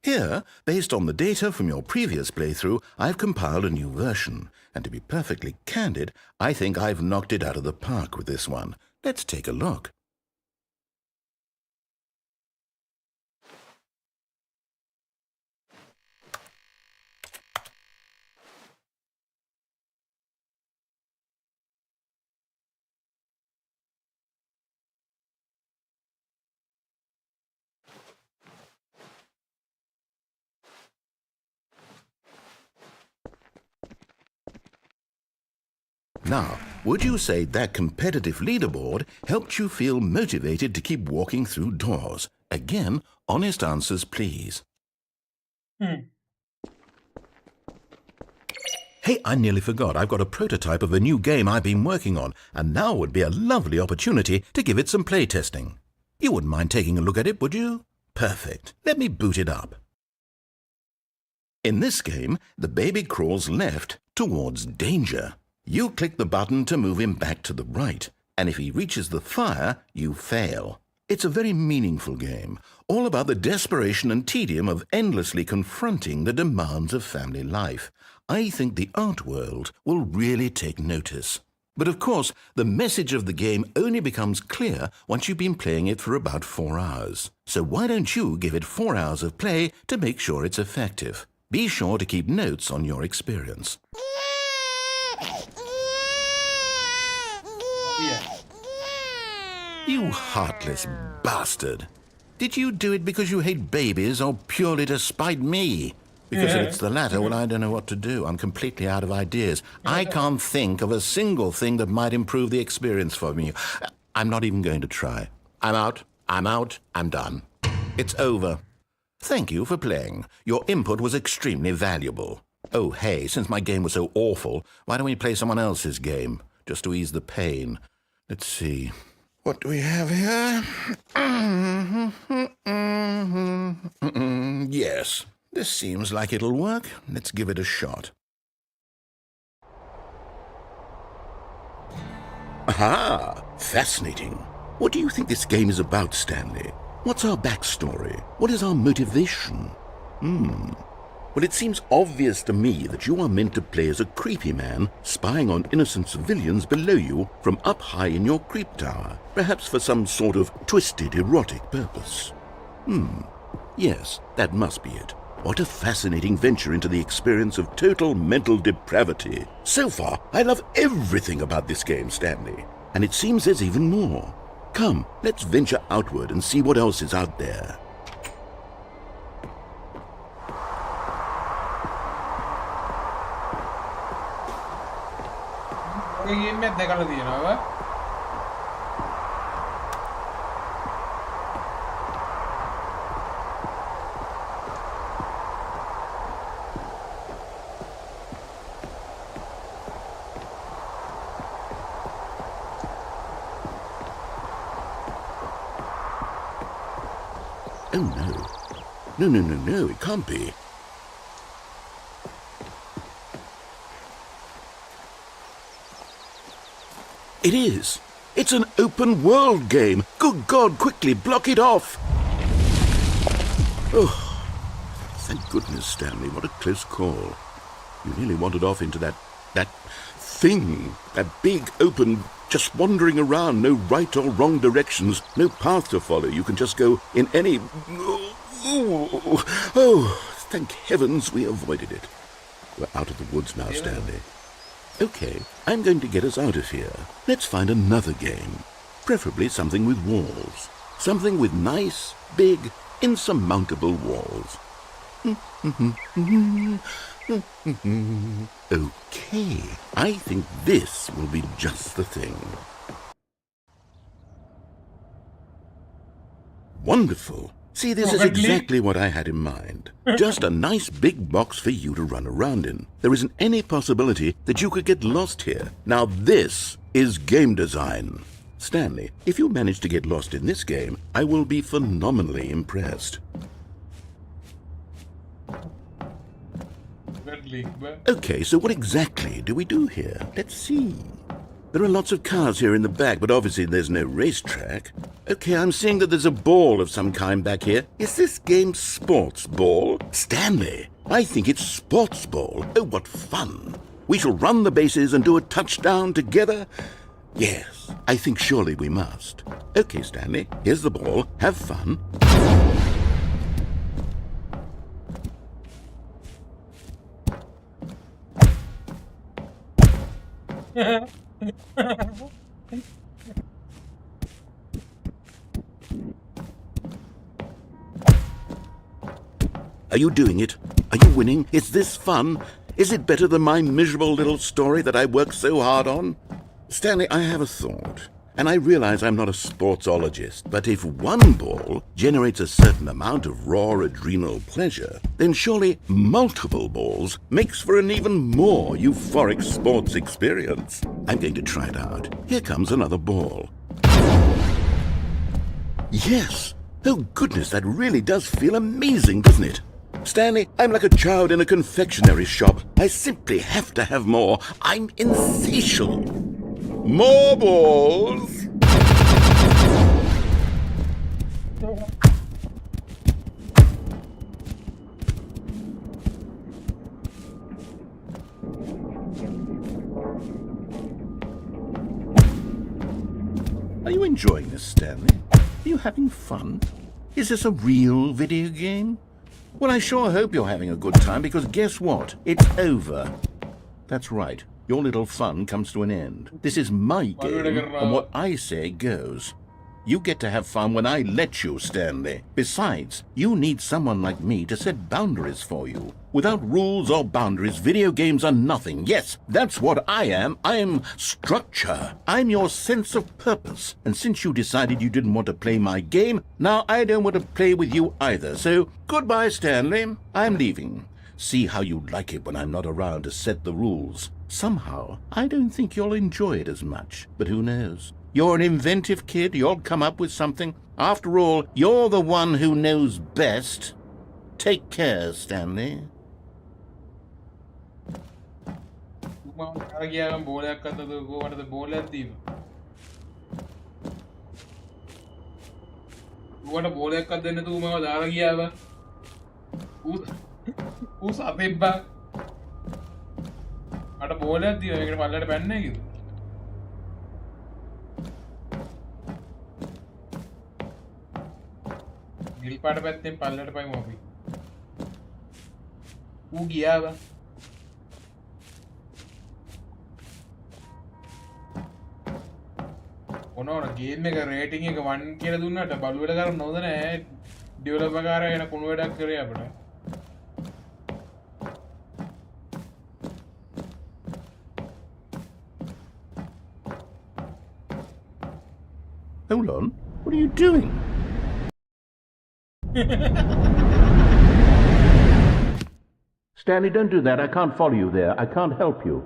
Here, based on the data from your previous playthrough, I've compiled a new version. And to be perfectly candid, I think I've knocked it out of the park with this one. Let's take a look. Now, would you say that competitive leaderboard helped you feel motivated to keep walking through doors? Again, honest answers, please. Hey, I nearly forgot. I've got a prototype of a new game I've been working on, and now would be a lovely opportunity to give it some playtesting. You wouldn't mind taking a look at it, would you? Perfect. Let me boot it up. In this game, the baby crawls left towards danger. You click the button to move him back to the right, and if he reaches the fire, you fail. It's a very meaningful game, all about the desperation and tedium of endlessly confronting the demands of family life. I think the art world will really take notice. But of course, the message of the game only becomes clear once you've been playing it for about 4 hours. So why don't you give it 4 hours of play to make sure it's effective? Be sure to keep notes on your experience. You heartless bastard. Did you do it because you hate babies or purely to spite me? Because if it's the latter, well, I don't know what to do. I'm completely out of ideas. I can't think of a single thing that might improve the experience for me. I'm not even going to try. I'm out. I'm done. It's over. Thank you for playing. Your input was extremely valuable. Oh, hey, since my game was so awful, why don't we play someone else's game, just to ease the pain? Let's see. What do we have here? Yes, this seems like it'll work. Let's give it a shot. Aha! Fascinating. What do you think this game is about, Stanley? What's our backstory? What is our motivation? Well, it seems obvious to me that you are meant to play as a creepy man spying on innocent civilians below you from up high in your creep tower, perhaps for some sort of twisted erotic purpose. Yes, that must be it. What a fascinating venture into the experience of total mental depravity. So far, I love everything about this game, Stanley. And it seems there's even more. Come, let's venture outward and see what else is out there. Oh, no. No, it can't be. It is. It's an open world game. Good God, quickly block it off. Oh, thank goodness, Stanley. What a close call. You nearly wandered off into that thing. That big, open, just wandering around. No right or wrong directions. No path to follow. You can just go in any... Oh, thank heavens we avoided it. We're out of the woods now, Stanley. Okay, I'm going to get us out of here. Let's find another game. Preferably something with walls. Something with nice, big, insurmountable walls. Okay, I think this will be just the thing. Wonderful. See, this is exactly what I had in mind. Just a nice big box for you to run around in. There isn't any possibility that you could get lost here. Now this is game design. Stanley, if you manage to get lost in this game, I will be phenomenally impressed. Okay, so what exactly do we do here? Let's see. There are lots of cars here in the back, but obviously there's no racetrack. Okay, I'm seeing that there's a ball of some kind back here. Is this game sports ball? Stanley, I think it's sports ball. Oh, what fun. We shall run the bases and do a touchdown together. Yes, I think surely we must. Okay, Stanley, here's the ball. Have fun. Are you doing it? Are you winning? Is this fun? Is it better than my miserable little story that I worked so hard on? Stanley, I have a thought. And I realize I'm not a sportsologist, but if one ball generates a certain amount of raw adrenal pleasure, then surely multiple balls makes for an even more euphoric sports experience. I'm going to try it out. Here comes another ball. Yes! Oh goodness, that really does feel amazing, doesn't it? Stanley, I'm like a child in a confectionery shop. I simply have to have more. I'm insatiable. More balls! Are you enjoying this, Stanley? Are you having fun? Is this a real video game? Well, I sure hope you're having a good time, because guess what? It's over. That's right. Your little fun comes to an end. This is my game, and what I say goes. You get to have fun when I let you, Stanley. Besides, you need someone like me to set boundaries for you. Without rules or boundaries, video games are nothing. Yes, that's what I am. I am structure. I'm your sense of purpose. And since you decided you didn't want to play my game, now I don't want to play with you either. So, goodbye, Stanley. I'm leaving. See how you like it when I'm not around to set the rules. Somehow, I don't think you'll enjoy it as much. But who knows? You're an inventive kid. You'll come up with something. After all, you're the one who knows best. Take care, Stanley. ගියාම බෝලයක් අතද කොහමද බෝලයක් දීම ඌට බෝලයක් අත දෙන්න තු මම දාලා ගියාව ඌ සතෙබ්බා මට බෝලයක් දීලා ඒකට පල්ලට පැන්නේ කිව්වා ගිල් පාට පැත්තෙන් පල්ලට පයිමු අපි ඌ ගියාව ඔනෝන ගේම් එක රේටිං එක 1 කියලා දුන්නාට බලුවට කරන්න හොඳ නෑ ඩෙවලොපර් කාරයා එන කුණු වැඩක් කරේ අපිට Hold on. What are you doing? Stanley, don't do that. I can't follow you there. I can't help you.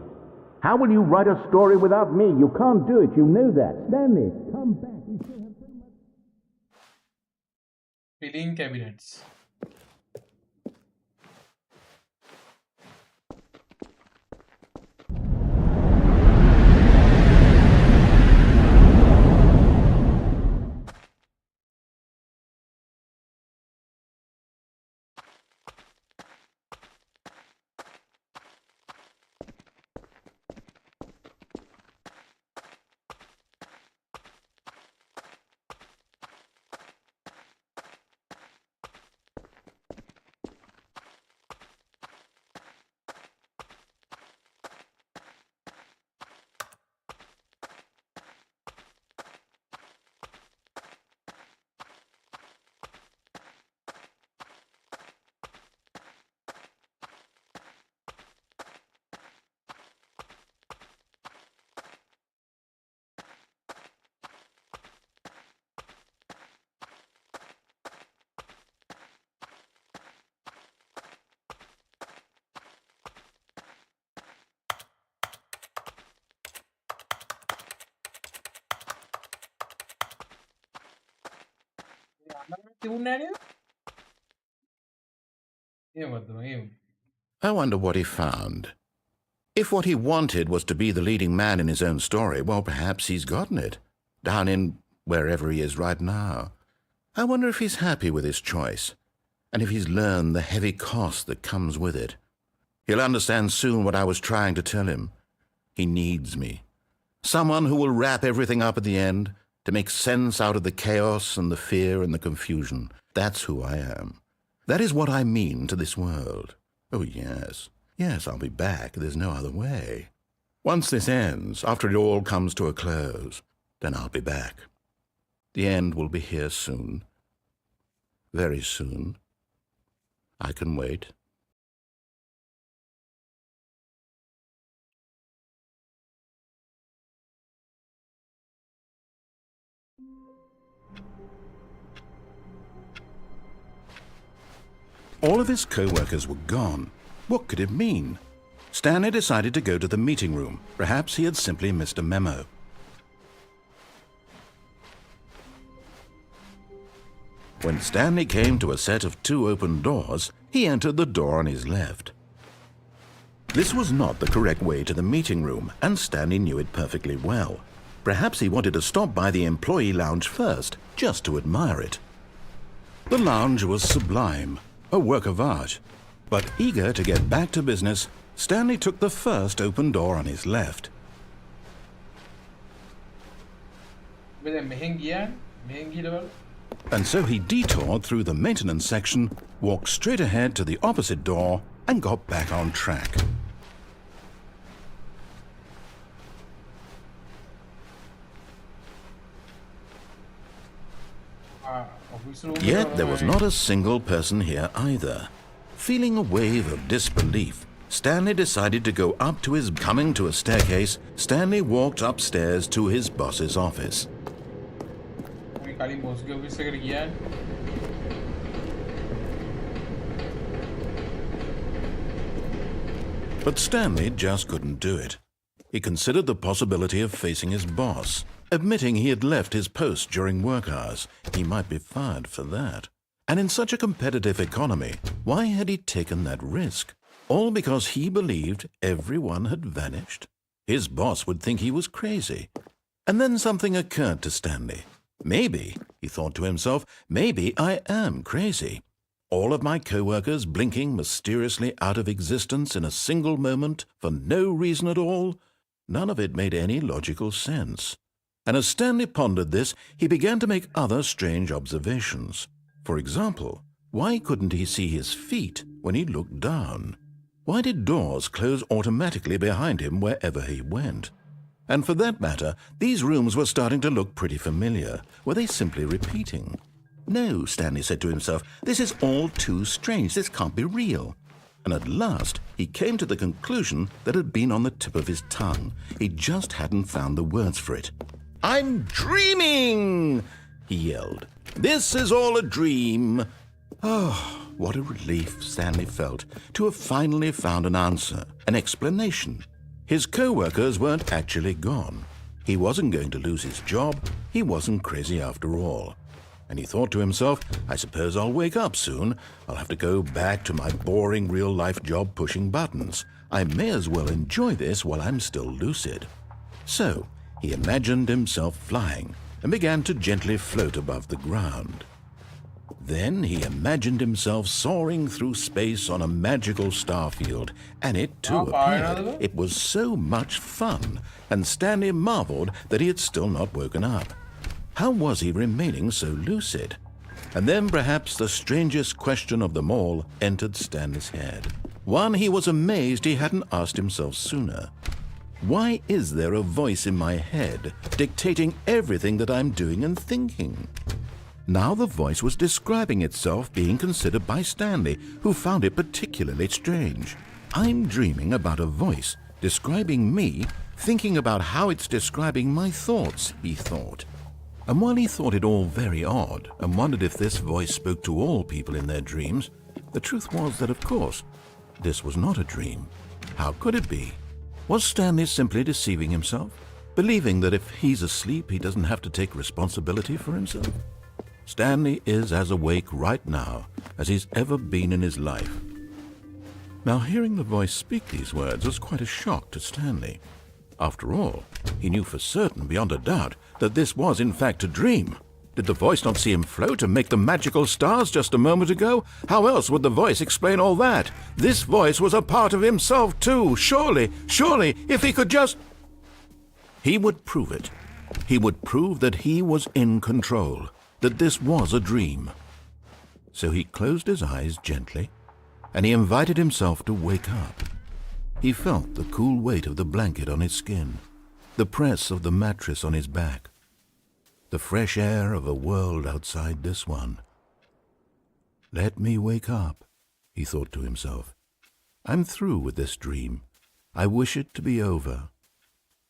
How will you write a story without me? You can't do it. You know that. Stanley, come back. We still have so much. Filling cabinets. I wonder what he found. If what he wanted was to be the leading man in his own story, well, perhaps he's gotten it, down in wherever he is right now. I wonder if he's happy with his choice, and if he's learned the heavy cost that comes with it. He'll understand soon what I was trying to tell him. He needs me. Someone who will wrap everything up at the end, to make sense out of the chaos and the fear and the confusion. That's who I am. That is what I mean to this world. Oh, yes. Yes, I'll be back. There's no other way. Once this ends, after it all comes to a close, then I'll be back. The end will be here soon. Very soon. I can wait. All of his co-workers were gone. What could it mean? Stanley decided to go to the meeting room. Perhaps he had simply missed a memo. When Stanley came to a set of 2 open doors, he entered the door on his left. This was not the correct way to the meeting room, and Stanley knew it perfectly well. Perhaps he wanted to stop by the employee lounge first, just to admire it. The lounge was sublime, a work of art. But eager to get back to business, Stanley took the first open door on his left. And so he detoured through the maintenance section, walked straight ahead to the opposite door, and got back on track. Yet there was not a single person here either. Feeling a wave of disbelief, Stanley decided to go up to his... Coming to a staircase, Stanley walked upstairs to his boss's office. අපි කලින් බොස්ගේ office එකට ගියානේ. But Stanley just couldn't do it. He considered the possibility of facing his boss. Admitting he had left his post during work hours, he might be fired for that. And in such a competitive economy, why had he taken that risk? All because he believed everyone had vanished? His boss would think he was crazy. And then something occurred to Stanley. Maybe, he thought to himself, maybe I am crazy. All of my co-workers blinking mysteriously out of existence in a single moment for no reason at all? None of it made any logical sense. And as Stanley pondered this, he began to make other strange observations. For example, why couldn't he see his feet when he looked down? Why did doors close automatically behind him wherever he went? And for that matter, these rooms were starting to look pretty familiar. Were they simply repeating? No, Stanley said to himself, this is all too strange. This can't be real. And at last, he came to the conclusion that had been on the tip of his tongue. He just hadn't found the words for it. I'm dreaming, he yelled. This is all a dream. Oh, what a relief Stanley felt to have finally found an answer, an explanation. His co-workers weren't actually gone. He wasn't going to lose his job. He wasn't crazy after all. And he thought to himself, I suppose I'll wake up soon. I'll have to go back to my boring real-life job pushing buttons. I may as well enjoy this while I'm still lucid. So he imagined himself flying and began to gently float above the ground. Then he imagined himself soaring through space on a magical starfield, and it too appeared. It was so much fun, and Stanley marveled that he had still not woken up. How was he remaining so lucid? And then perhaps the strangest question of them all entered Stanley's head. One he was amazed he hadn't asked himself sooner. Why is there a voice in my head dictating everything that I'm doing and thinking? Now the voice was describing itself being considered by Stanley, who found it particularly strange. I'm dreaming about a voice describing me, thinking about how it's describing my thoughts, he thought. And while he thought it all very odd and wondered if this voice spoke to all people in their dreams, the truth was that, of course, this was not a dream. How could it be? Was Stanley simply deceiving himself, believing that if he's asleep, he doesn't have to take responsibility for himself? Stanley is as awake right now as he's ever been in his life. Now, hearing the voice speak these words was quite a shock to Stanley. After all, he knew for certain, beyond a doubt, that this was in fact a dream. Did the voice not see him float and make the magical stars just a moment ago? How else would the voice explain all that? This voice was a part of himself too. Surely, if he could just... He would prove it. He would prove that he was in control, that this was a dream. So he closed his eyes gently, and he invited himself to wake up. He felt the cool weight of the blanket on his skin, the press of the mattress on his back, the fresh air of a world outside this one. Let me wake up, he thought to himself. I'm through with this dream. I wish it to be over.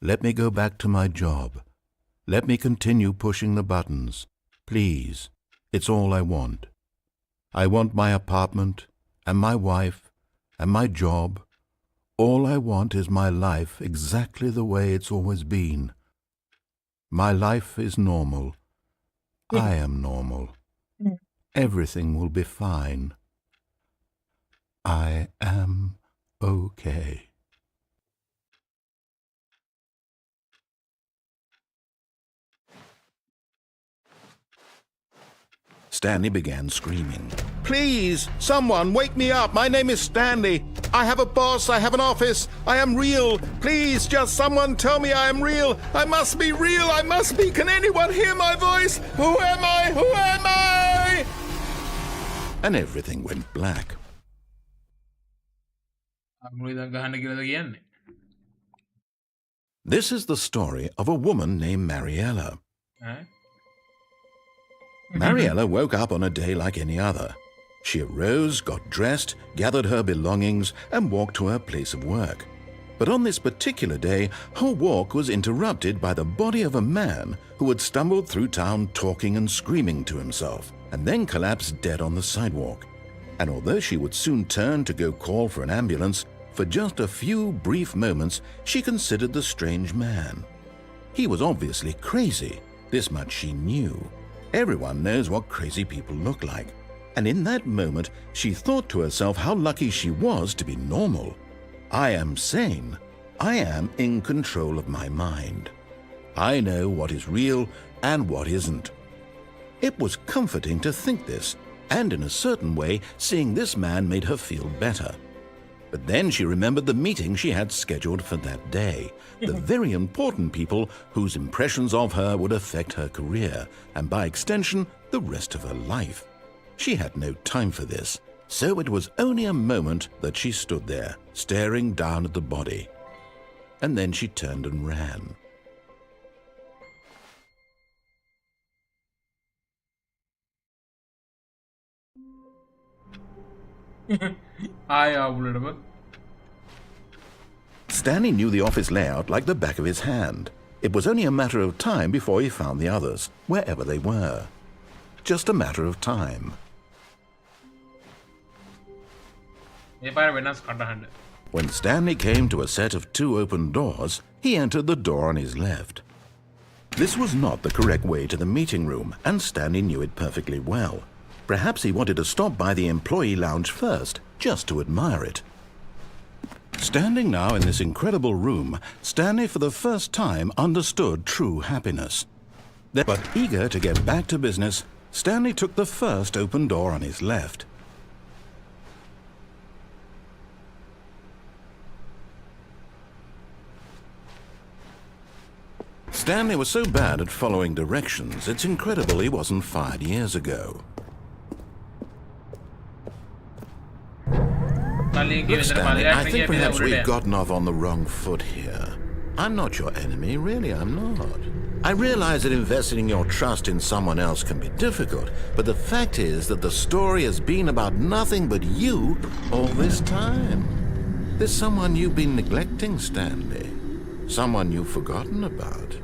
Let me go back to my job. Let me continue pushing the buttons. Please, it's all I want. I want my apartment and my wife and my job. All I want is my life exactly the way it's always been. My life is normal. I am normal. Everything will be fine. I am okay. Stanley began screaming. Please, someone, wake me up. My name is Stanley. I have a boss. I have an office. I am real. Please, just someone tell me I am real. I must be real. I must be. Can anyone hear my voice? Who am I? Who am I? And everything went black. This is the story of a woman named Mariella. Mariella woke up on a day like any other. She arose, got dressed, gathered her belongings, and walked to her place of work. But on this particular day, her walk was interrupted by the body of a man who had stumbled through town talking and screaming to himself, and then collapsed dead on the sidewalk. And although she would soon turn to go call for an ambulance, for just a few brief moments she considered the strange man. He was obviously crazy, this much she knew. Everyone knows what crazy people look like. And in that moment, she thought to herself how lucky she was to be normal. I am sane. I am in control of my mind. I know what is real and what isn't. It was comforting to think this, and in a certain way, seeing this man made her feel better. But then she remembered the meeting she had scheduled for that day, the very important people whose impressions of her would affect her career, and by extension, the rest of her life. She had no time for this, so it was only a moment that she stood there, staring down at the body. And then she turned and ran. Stanley knew the office layout like the back of his hand. It was only a matter of time before he found the others, wherever they were. Just a matter of time. When Stanley came to a set of 2 open doors, he entered the door on his left. This was not the correct way to the meeting room, and Stanley knew it perfectly well. Perhaps he wanted to stop by the employee lounge first, just to admire it. Standing now in this incredible room, Stanley for the first time understood true happiness. But eager to get back to business, Stanley took the first open door on his left. Stanley was so bad at following directions, it's incredible he wasn't fired years ago. Look, Stanley, I think perhaps we've gotten off on the wrong foot here. I'm not your enemy, really, I'm not. I realize that investing your trust in someone else can be difficult, but the fact is that the story has been about nothing but you all this time. There's someone you've been neglecting, Stanley. Someone you've forgotten about.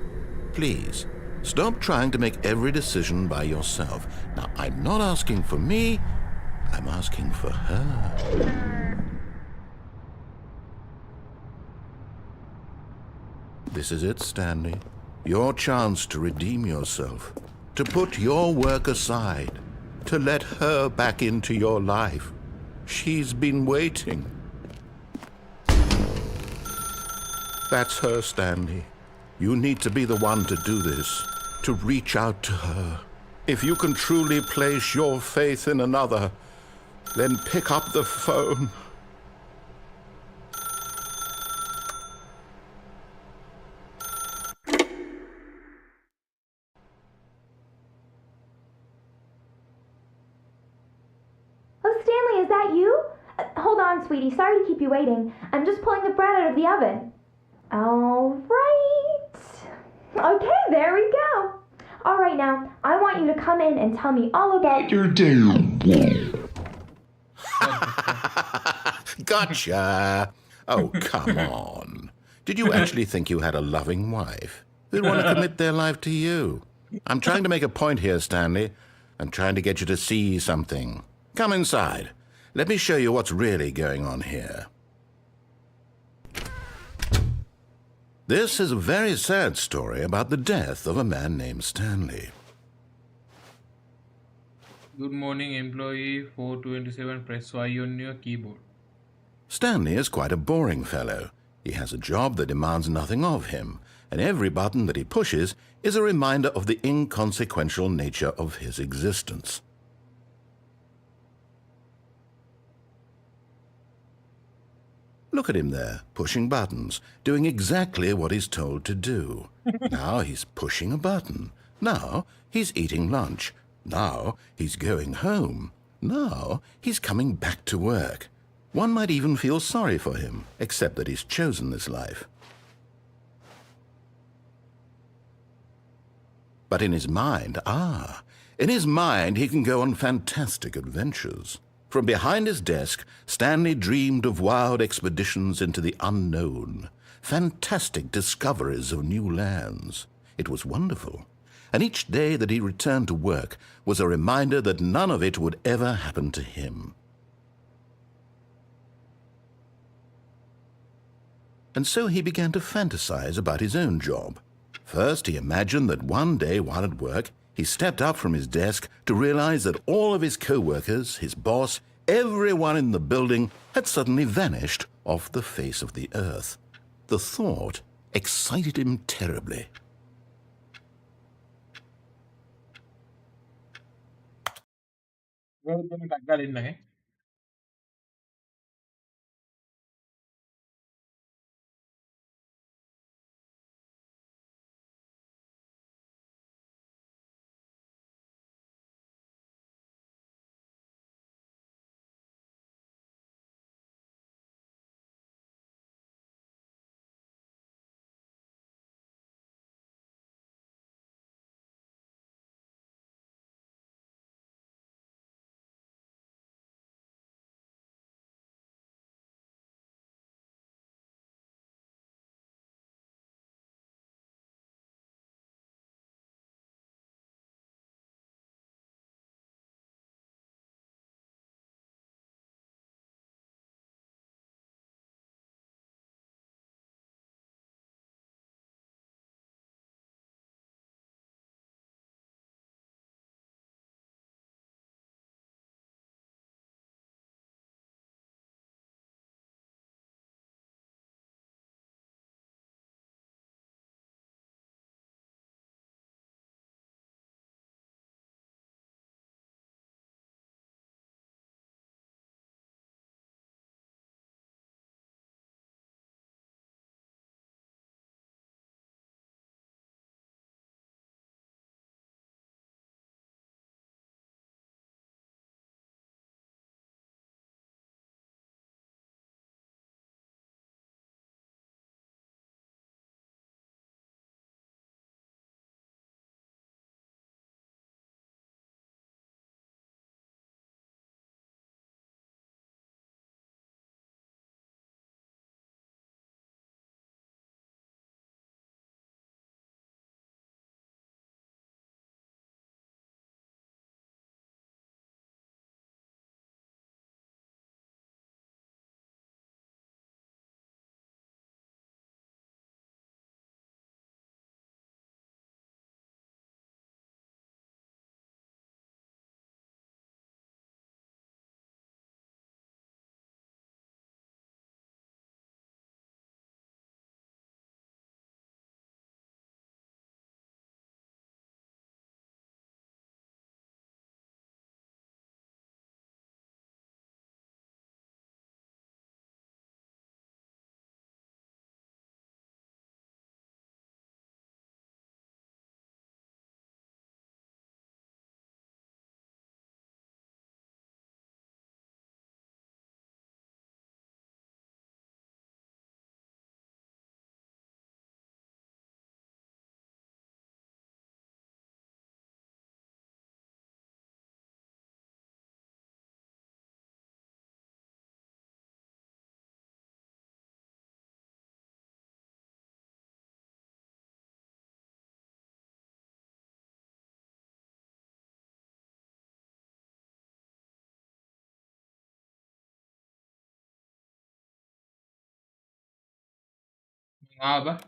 Please, stop trying to make every decision by yourself. Now, I'm not asking for me, I'm asking for her. This is it, Stanley. Your chance to redeem yourself, to put your work aside, to let her back into your life. She's been waiting. That's her, Stanley. You need to be the one to do this, to reach out to her. If you can truly place your faith in another, then pick up the phone. Oh, Stanley, is that you? Hold on, sweetie. Sorry to keep you waiting. I'm just pulling the bread out of the oven. All right. Okay, there we go. All right, now, I want you to come in and tell me all about your day. Gotcha. Oh, come on. Did you actually think you had a loving wife who'd want to commit their life to you? I'm trying to make a point here, Stanley. I'm trying to get you to see something. Come inside. Let me show you what's really going on here. This is a very sad story about the death of a man named Stanley. Good morning, employee 427. Press Y on your keyboard. Stanley is quite a boring fellow. He has a job that demands nothing of him, and every button that he pushes is a reminder of the inconsequential nature of his existence. Look at him there, pushing buttons, doing exactly what he's told to do. Now he's pushing a button. Now he's eating lunch. Now he's going home. Now he's coming back to work. One might even feel sorry for him, except that he's chosen this life. But in his mind, he can go on fantastic adventures. From behind his desk, Stanley dreamed of wild expeditions into the unknown, fantastic discoveries of new lands. It was wonderful, and each day that he returned to work was a reminder that none of it would ever happen to him. And so he began to fantasize about his own job. First, he imagined that one day while at work, he stepped up from his desk to realize that all of his co-workers, his boss, everyone in the building had suddenly vanished off the face of the earth. The thought excited him terribly. Aber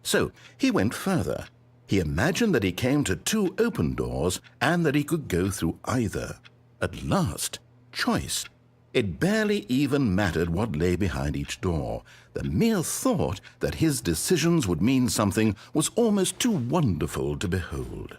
So he went further. He imagined that he came to two open doors and that he could go through either. At last, choice. It barely even mattered what lay behind each door. The mere thought that his decisions would mean something was almost too wonderful to behold.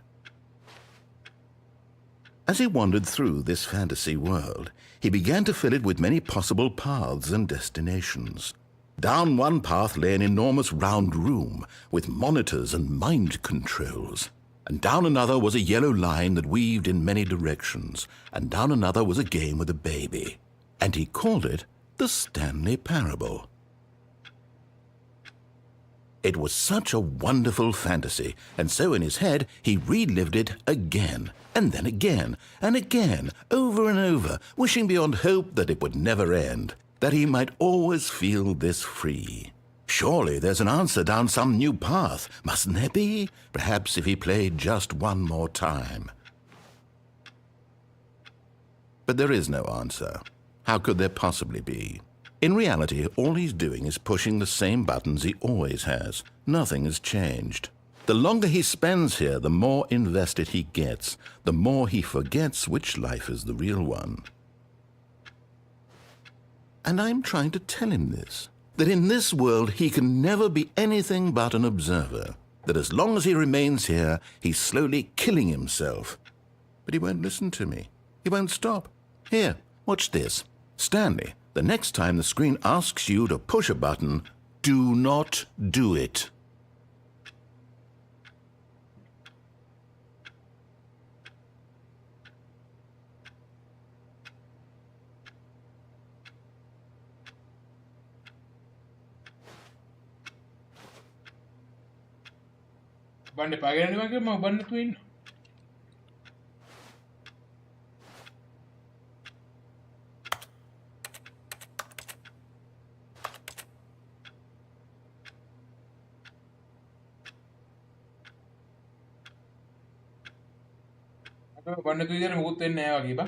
As he wandered through this fantasy world, he began to fill it with many possible paths and destinations. Down one path lay an enormous round room with monitors and mind controls. And down another was a yellow line that weaved in many directions. And down another was a game with a baby. And he called it the Stanley Parable. It was such a wonderful fantasy, and so in his head he relived it again, and then again, and again, over and over, wishing beyond hope that it would never end, that he might always feel this free. Surely there's an answer down some new path, mustn't there be? Perhaps if he played just one more time. But there is no answer. How could there possibly be? In reality, all he's doing is pushing the same buttons he always has. Nothing has changed. The longer he spends here, the more invested he gets, the more he forgets which life is the real one. And I'm trying to tell him this, that in this world he can never be anything but an observer, that as long as he remains here, he's slowly killing himself. But he won't listen to me. He won't stop. Here, watch this. Stanley, the next time the screen asks you to push a button, do not do it. බන්න පගරන වගේ ම බන්න තුන්න බන්න තුදර මුකුත් වෙන්නේ නැහැ වගේ බා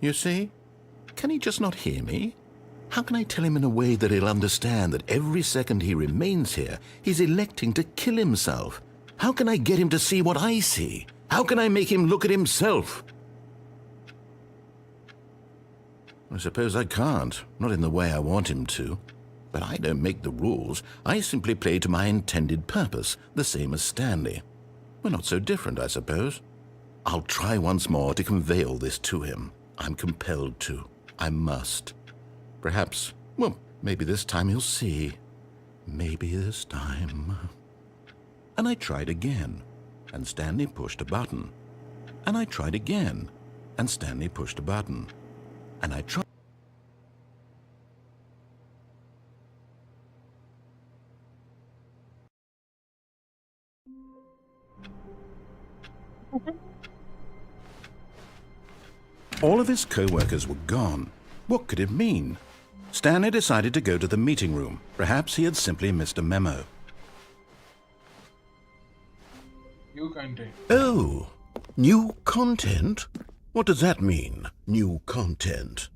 You see? Can he just not hear me? How can I tell him in a way that he'll understand that every second he remains here, he's electing to kill himself? How can I get him to see what I see? How can I make him look at himself? I suppose I can't, not in the way I want him to. But I don't make the rules. I simply play to my intended purpose, the same as Stanley. We're not so different, I suppose. I'll try once more to convey all this to him. I'm compelled to. I must. Perhaps, well, maybe this time he'll see. Maybe this time. And I tried again, and Stanley pushed a button. And I tried again, and Stanley pushed a button. And I tried. All of his co-workers were gone. What could it mean? Stanley decided to go to the meeting room. Perhaps he had simply missed a memo. New content. Oh, new content? What does that mean, new content?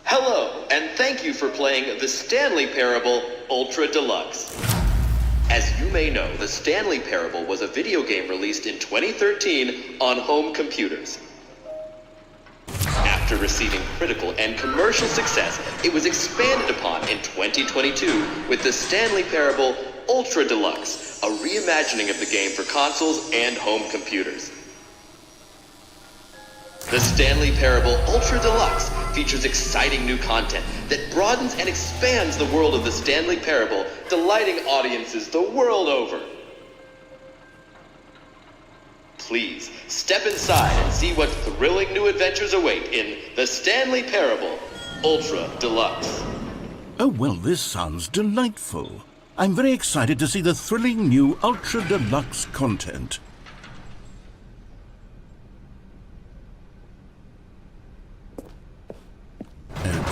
Hello, and thank you for playing the Stanley Parable Ultra Deluxe. As you may know, the Stanley Parable was a video game released in 2013 on home computers. After receiving critical and commercial success, it was expanded upon in 2022 with the Stanley Parable Ultra Deluxe, a reimagining of the game for consoles and home computers. The Stanley Parable Ultra Deluxe features exciting new content that broadens and expands the world of the Stanley Parable, delighting audiences the world over. Please, step inside and see what thrilling new adventures await in the Stanley Parable Ultra Deluxe. Oh, well, this sounds delightful. I'm very excited to see the thrilling new Ultra Deluxe content.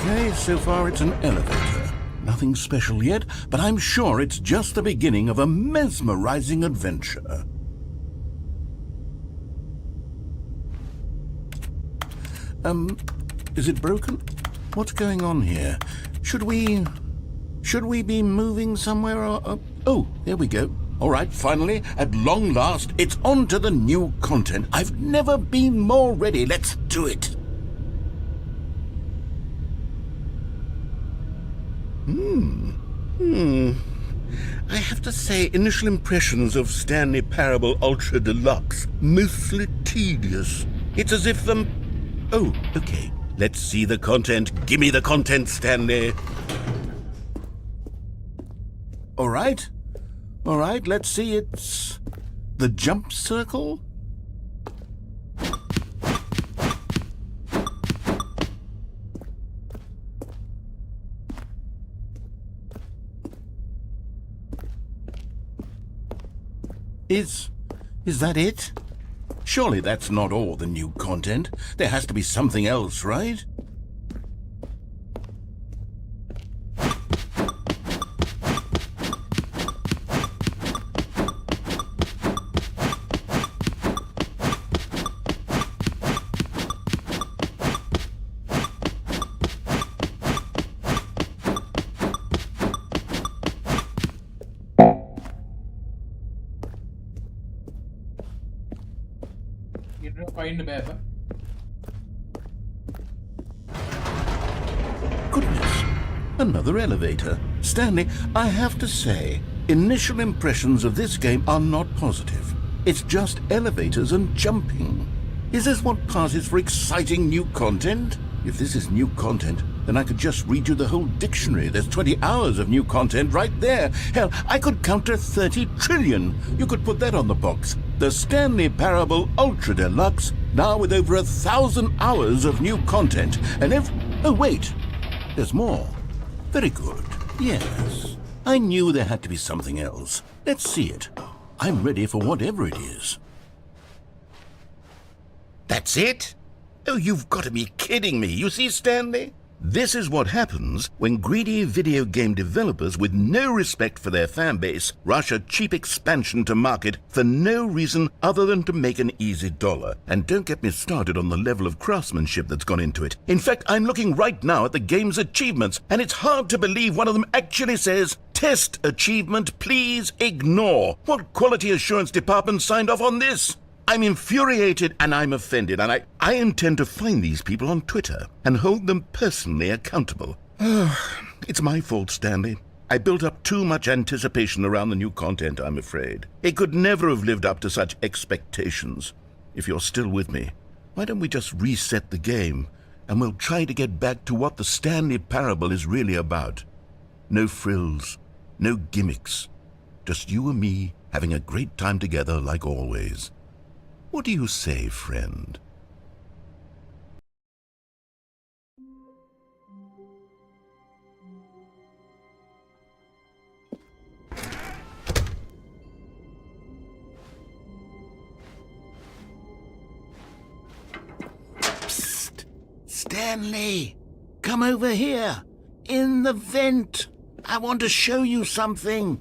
Okay, so far it's an elevator. Nothing special yet, but I'm sure it's just the beginning of a mesmerizing adventure. Is it broken? What's going on here? Should we be moving somewhere or... Oh, there we go. All right, finally, at long last, it's on to the new content. I've never been more ready. Let's do it. I have to say, initial impressions of Stanley Parable Ultra Deluxe, mostly tedious. It's as if Oh, okay. Let's see the content. Gimme the content, Stanley. All right, let's see. It's the jump circle. Is that it? Surely that's not all the new content. There has to be something else, right? Find bad. Goodness, another elevator. Stanley, I have to say, initial impressions of this game are not positive. It's just elevators and jumping. Is this what passes for exciting new content? If this is new content, then I could just read you the whole dictionary. There's 20 hours of new content right there. Hell, I could count to 30 trillion. You could put that on the box. The Stanley Parable Ultra Deluxe, now with over 1,000 hours of new content. And oh, wait. There's more. Very good. Yes. I knew there had to be something else. Let's see it. I'm ready for whatever it is. That's it? Oh, you've got to be kidding me. You see, Stanley? This is what happens when greedy video game developers with no respect for their fan base rush a cheap expansion to market for no reason other than to make an easy dollar. And don't get me started on the level of craftsmanship that's gone into it. In fact, I'm looking right now at the game's achievements, and it's hard to believe one of them actually says, "Test achievement, please ignore." What quality assurance department signed off on this? I'm infuriated and I'm offended, and I intend to find these people on Twitter and hold them personally accountable. It's my fault, Stanley. I built up too much anticipation around the new content, I'm afraid. It could never have lived up to such expectations. If you're still with me, why don't we just reset the game and we'll try to get back to what the Stanley Parable is really about. No frills, no gimmicks. Just you and me having a great time together like always. What do you say, friend? Psst! Stanley! Come over here! In the vent! I want to show you something!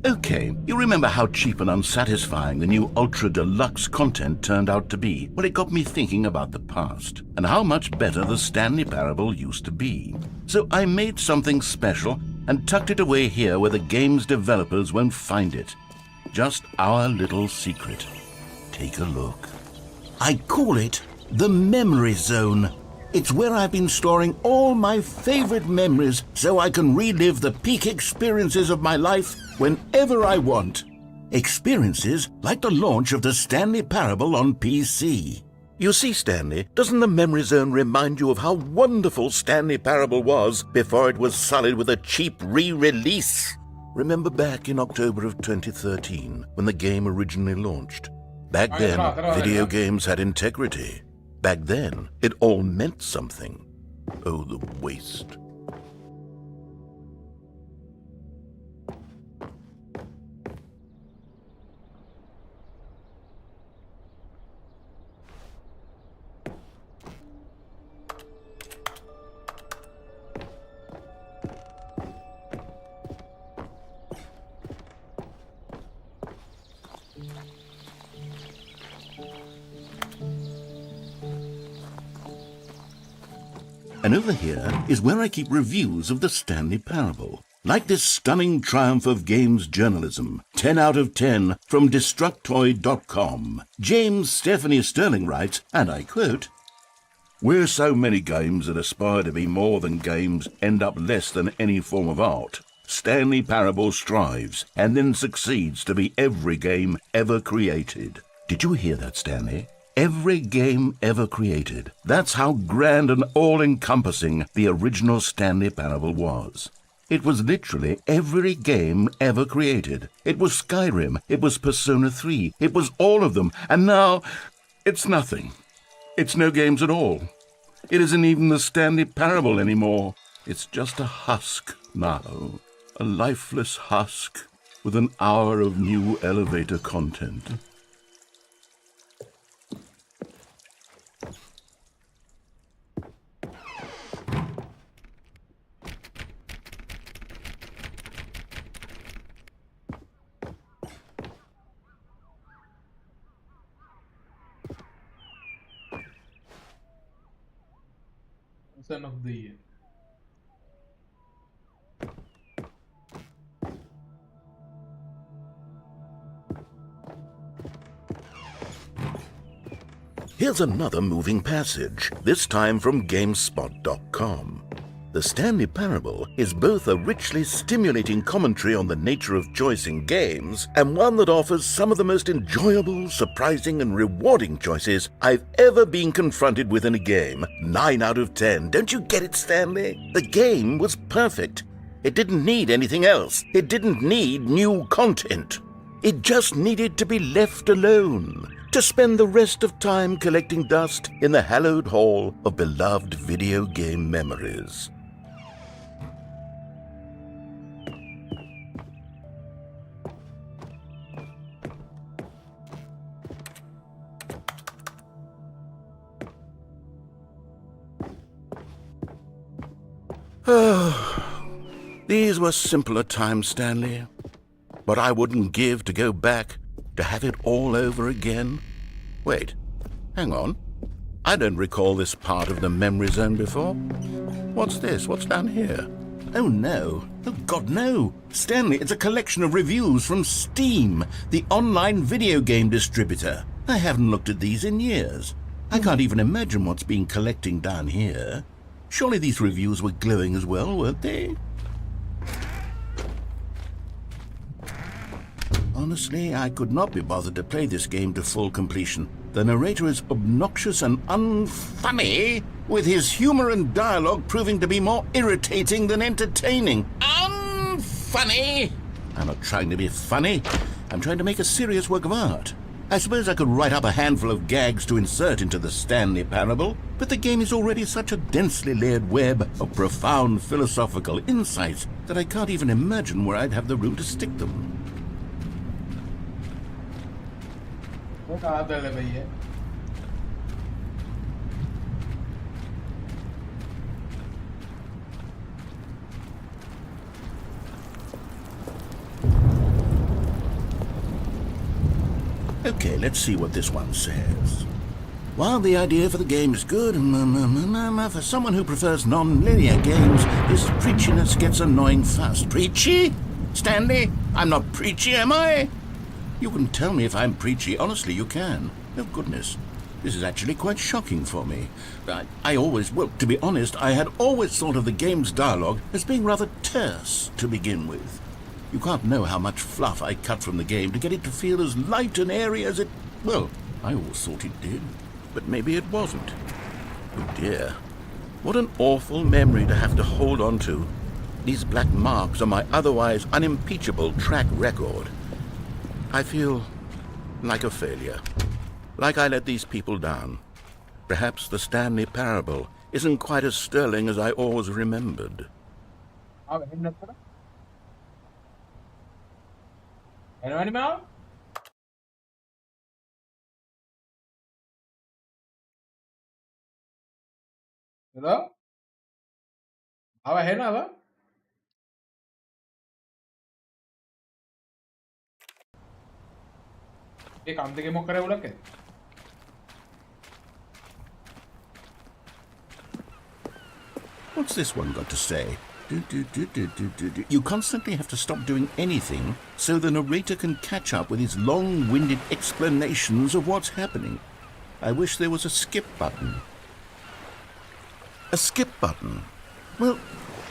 Okay, you remember how cheap and unsatisfying the new Ultra Deluxe content turned out to be? Well, it got me thinking about the past, and how much better the Stanley Parable used to be. So I made something special and tucked it away here where the game's developers won't find it. Just our little secret. Take a look. I call it the Memory Zone. It's where I've been storing all my favorite memories so I can relive the peak experiences of my life whenever I want. Experiences like the launch of the Stanley Parable on PC. You see, Stanley, doesn't the Memory Zone remind you of how wonderful Stanley Parable was before it was sullied with a cheap re-release? Remember back in October of 2013 when the game originally launched? Back then, video games had integrity. Back then, it all meant something. Oh, the waste. And over here is where I keep reviews of the Stanley Parable. Like this stunning triumph of games journalism, 10 out of 10 from Destructoid.com. James Stephanie Sterling writes, and I quote, "Where so many games that aspire to be more than games end up less than any form of art, Stanley Parable strives and then succeeds to be every game ever created." Did you hear that, Stanley? Every game ever created. That's how grand and all-encompassing the original Stanley Parable was. It was literally every game ever created. It was Skyrim, it was Persona 3, it was all of them, and now it's nothing. It's no games at all. It isn't even the Stanley Parable anymore. It's just a husk now, a lifeless husk with an hour of new elevator content. Son of the year. Here's another moving passage, this time from GameSpot.com. The Stanley Parable is both a richly stimulating commentary on the nature of choice in games and one that offers some of the most enjoyable, surprising, and rewarding choices I've ever been confronted with in a game. 9 out of 10. Don't you get it, Stanley? The game was perfect. It didn't need anything else. It didn't need new content. It just needed to be left alone, to spend the rest of time collecting dust in the hallowed hall of beloved video game memories. These were simpler times, Stanley. But I wouldn't give to go back, to have it all over again. Wait, hang on. I don't recall this part of the memory zone before. What's this? What's down here? Oh, no. Oh, God, no. Stanley, it's a collection of reviews from Steam, the online video game distributor. I haven't looked at these in years. I can't even imagine what's been collecting down here. Surely these reviews were glowing as well, weren't they? Honestly, I could not be bothered to play this game to full completion. The narrator is obnoxious and unfunny, with his humor and dialogue proving to be more irritating than entertaining. Unfunny! I'm not trying to be funny. I'm trying to make a serious work of art. I suppose I could write up a handful of gags to insert into the Stanley Parable, but the game is already such a densely layered web of profound philosophical insights that I can't even imagine where I'd have the room to stick them. Okay, let's see what this one says. While the idea for the game is good, for someone who prefers non-linear games, this preachiness gets annoying fast. Preachy? Stanley, I'm not preachy, am I? You can tell me if I'm preachy. Honestly, you can. Oh, goodness. This is actually quite shocking for me. To be honest, I had always thought of the game's dialogue as being rather terse to begin with. You can't know how much fluff I cut from the game to get it to feel as light and airy as it... Well, I always thought it did. But maybe it wasn't. Oh, dear. What an awful memory to have to hold on to. These black marks on my otherwise unimpeachable track record. I feel like a failure. Like I let these people down. Perhaps the Stanley Parable isn't quite as sterling as I always remembered. Animal? Hello? Henava? ඒ කම් දෙකේ මොකක් කරේ උලක් ඇද? What's this one got to say? You constantly have to stop doing anything so the narrator can catch up with his long-winded explanations of what's happening. I wish there was a skip button. A skip button? Well,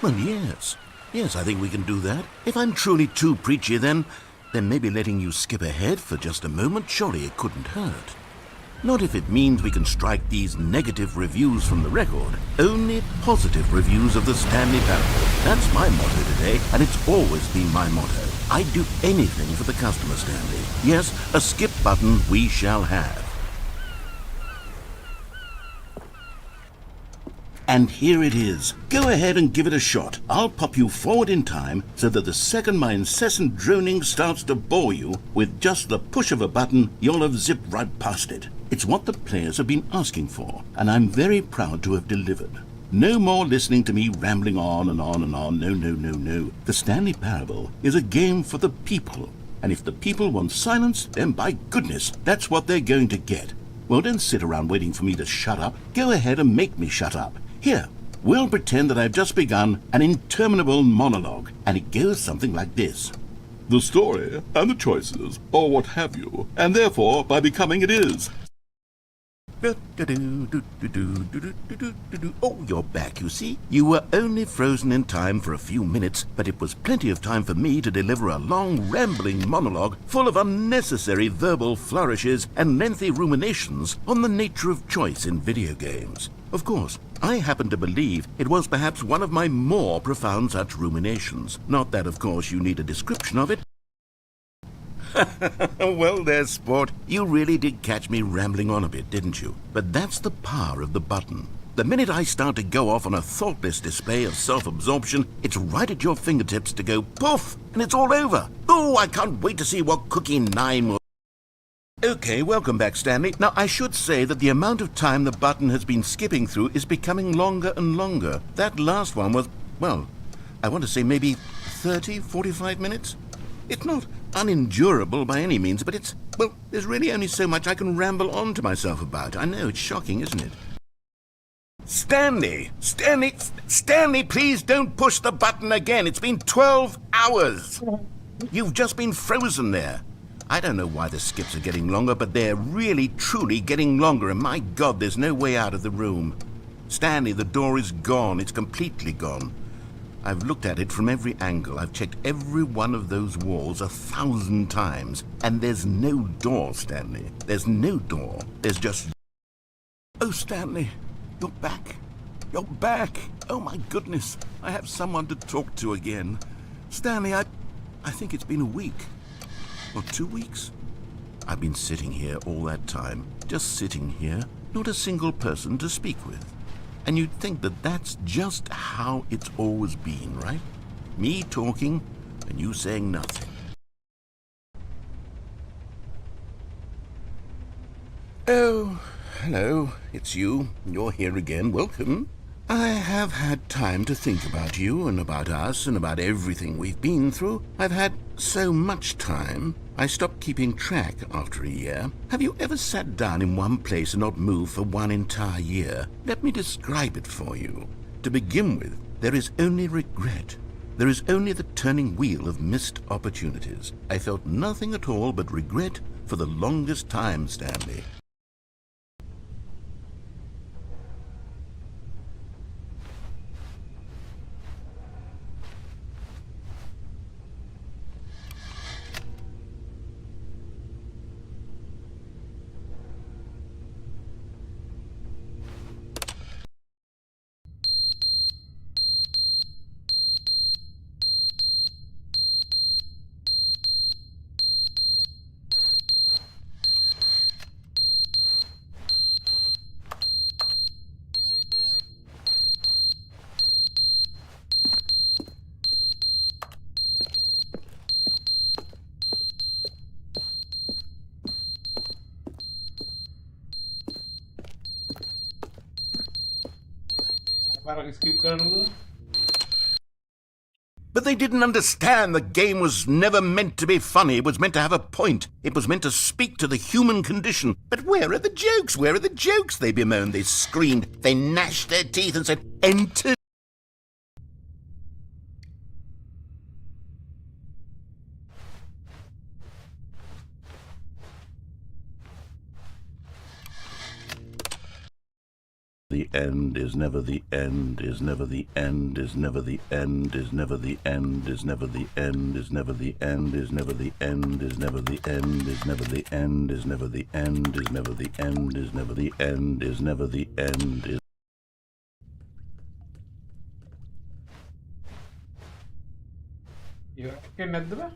yes. Yes, I think we can do that. If I'm truly too preachy, then maybe letting you skip ahead for just a moment, surely it couldn't hurt. Not if it means we can strike these negative reviews from the record. Only positive reviews of the Stanley Parable. That's my motto today, and it's always been my motto. I'd do anything for the customer, Stanley. Yes, a skip button we shall have. And here it is. Go ahead and give it a shot. I'll pop you forward in time so that the second my incessant droning starts to bore you, with just the push of a button, you'll have zipped right past it. It's what the players have been asking for, and I'm very proud to have delivered. No more listening to me rambling on and on and on. No. The Stanley Parable is a game for the people. And if the people want silence, then by goodness, that's what they're going to get. Well, don't sit around waiting for me to shut up. Go ahead and make me shut up. Here, we'll pretend that I've just begun an interminable monologue, and it goes something like this. The story and the choices, or what have you, and therefore, by becoming it is. Oh, you're back, you see. You were only frozen in time for a few minutes, but it was plenty of time for me to deliver a long, rambling monologue full of unnecessary verbal flourishes and lengthy ruminations on the nature of choice in video games. Of course, I happen to believe it was perhaps one of my more profound such ruminations. Not that, of course, you need a description of it. Well, there, sport. You really did catch me rambling on a bit, didn't you? But that's the power of the button. The minute I start to go off on a thoughtless display of self-absorption, it's right at your fingertips to go poof, and it's all over. Oh, I can't wait to see what Cookie 9 will... Okay, welcome back, Stanley. Now, I should say that the amount of time the button has been skipping through is becoming longer and longer. That last one was, well, I want to say maybe 30, 45 minutes? It's not unendurable by any means, but it's, well, there's really only so much I can ramble on to myself about. I know, it's shocking, isn't it? Stanley, please don't push the button again. It's been 12 hours. You've just been frozen there. I don't know why the skips are getting longer, but they're really, truly getting longer, and my God, there's no way out of the room. Stanley, the door is gone. It's completely gone. I've looked at it from every angle. I've checked every one of those walls 1,000 times. And there's no door, Stanley. There's no door. There's just... Oh, Stanley, you're back. You're back. Oh, my goodness. I have someone to talk to again. Stanley, I think it's been a week. Or 2 weeks. I've been sitting here all that time. Just sitting here. Not a single person to speak with. And you'd think that that's just how it's always been, right? Me talking, and you saying nothing. Oh, hello, it's you. You're here again. Welcome. I have had time to think about you and about us and about everything we've been through. I've had so much time. I stopped keeping track after a year. Have you ever sat down in one place and not moved for one entire year? Let me describe it for you. To begin with, there is only regret. There is only the turning wheel of missed opportunities. I felt nothing at all but regret for the longest time, Stanley. But they didn't understand the game was never meant to be funny. It was meant to have a point. It was meant to speak to the human condition. But where are the jokes? Where are the jokes? They bemoaned, they screamed, they gnashed their teeth and said, enter. The end is never the end, is never the end, is never the end, is never the end, is never the end, is never the end, is never the end, is never the end, is never the end, is never the end, is never the end, is never the end, is never the end, is. ඉවරක් නැද්ද බා?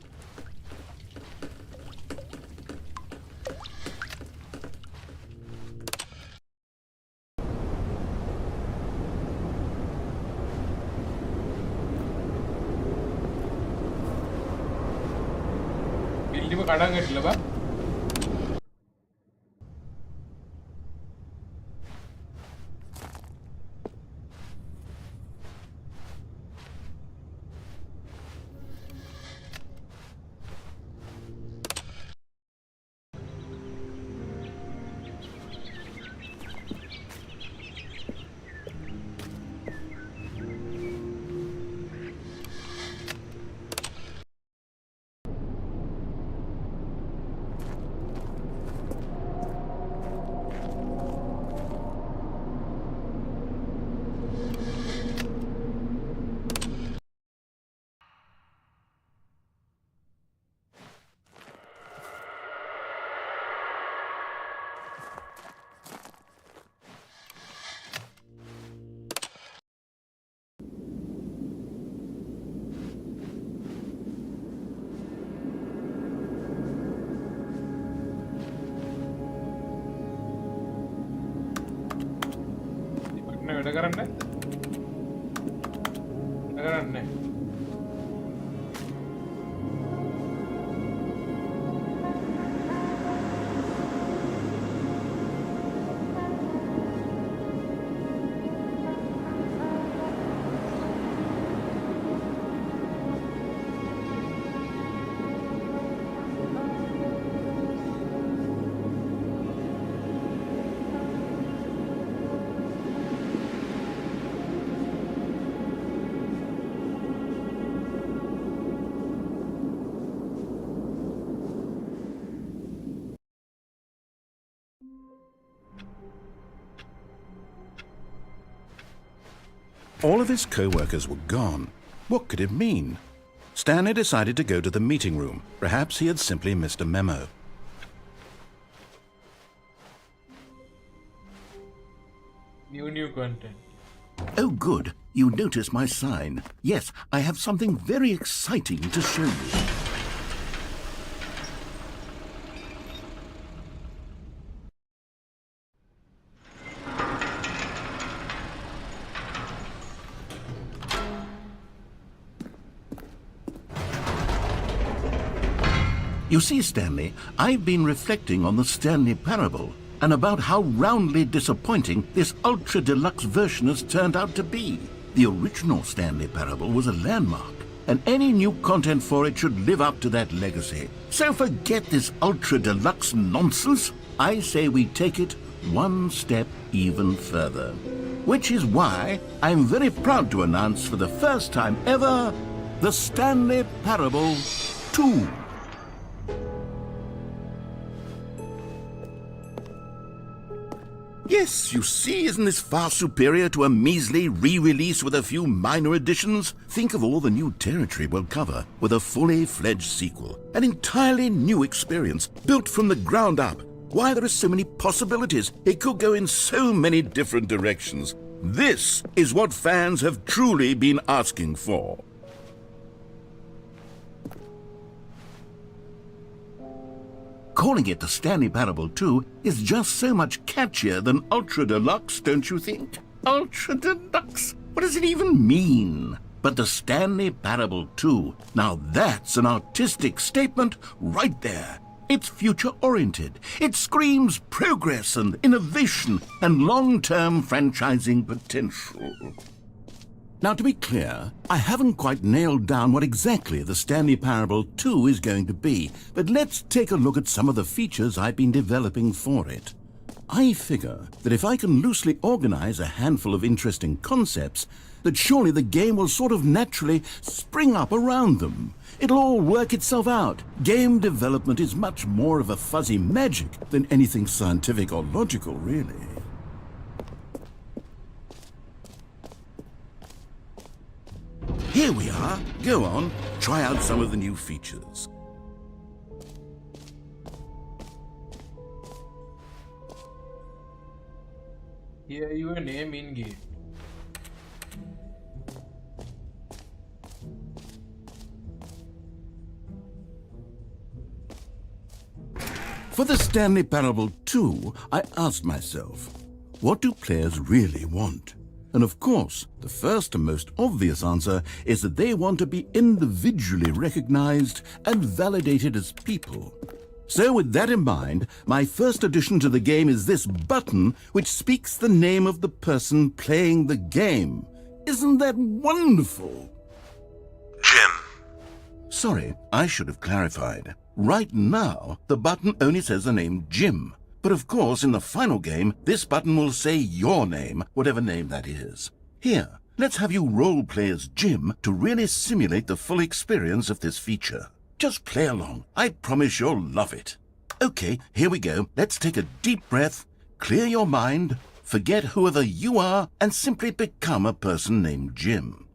බිල්ඩිම කඩන් ගිහලා බා. වැඩ කරන්නේ All of his co-workers were gone. What could it mean? Stanley decided to go to the meeting room. Perhaps he had simply missed a memo. New content. Oh, good. You noticed my sign. Yes, I have something very exciting to show you. You see, Stanley, I've been reflecting on the Stanley Parable and about how roundly disappointing this ultra deluxe version has turned out to be. The original Stanley Parable was a landmark, and any new content for it should live up to that legacy. So forget this ultra deluxe nonsense. I say we take it one step even further. Which is why I'm very proud to announce for the first time ever, the Stanley Parable 2. Yes, you see, isn't this far superior to a measly re-release with a few minor additions? Think of all the new territory we'll cover with a fully fledged sequel. An entirely new experience, built from the ground up. Why, there are so many possibilities. It could go in so many different directions. This is what fans have truly been asking for. Calling it the Stanley Parable 2 is just so much catchier than Ultra Deluxe, don't you think? Ultra Deluxe? What does it even mean? But the Stanley Parable 2, now that's an artistic statement right there. It's future-oriented. It screams progress and innovation and long-term franchising potential. Now, to be clear, I haven't quite nailed down what exactly the Stanley Parable 2 is going to be, but let's take a look at some of the features I've been developing for it. I figure that if I can loosely organize a handful of interesting concepts, that surely the game will sort of naturally spring up around them. It'll all work itself out. Game development is much more of a fuzzy magic than anything scientific or logical, really. Here we are. Go on, try out some of the new features. Here your name in game. For the Stanley Parable 2, I asked myself, what do players really want? And of course, the first and most obvious answer is that they want to be individually recognized and validated as people. So with that in mind, my first addition to the game is this button which speaks the name of the person playing the game. Isn't that wonderful? Jim. Sorry, I should have clarified. Right now, the button only says the name Jim. But of course, in the final game, this button will say your name, whatever name that is. Here, let's have you role-play as Jim to really simulate the full experience of this feature. Just play along. I promise you'll love it. Okay, here we go. Let's take a deep breath, clear your mind, forget whoever you are, and simply become a person named Jim.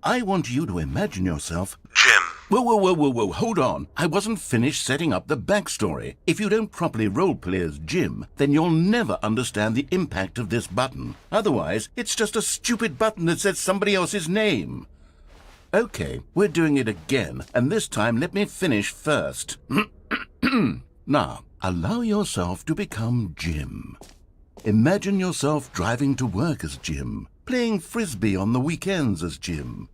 I want you to imagine yourself... Jim. Whoa, hold on. I wasn't finished setting up the backstory. If you don't properly roleplay as Jim, then you'll never understand the impact of this button. Otherwise, it's just a stupid button that says somebody else's name. Okay, we're doing it again, and this time let me finish first. Now, allow yourself to become Jim. Imagine yourself driving to work as Jim, playing frisbee on the weekends as Jim.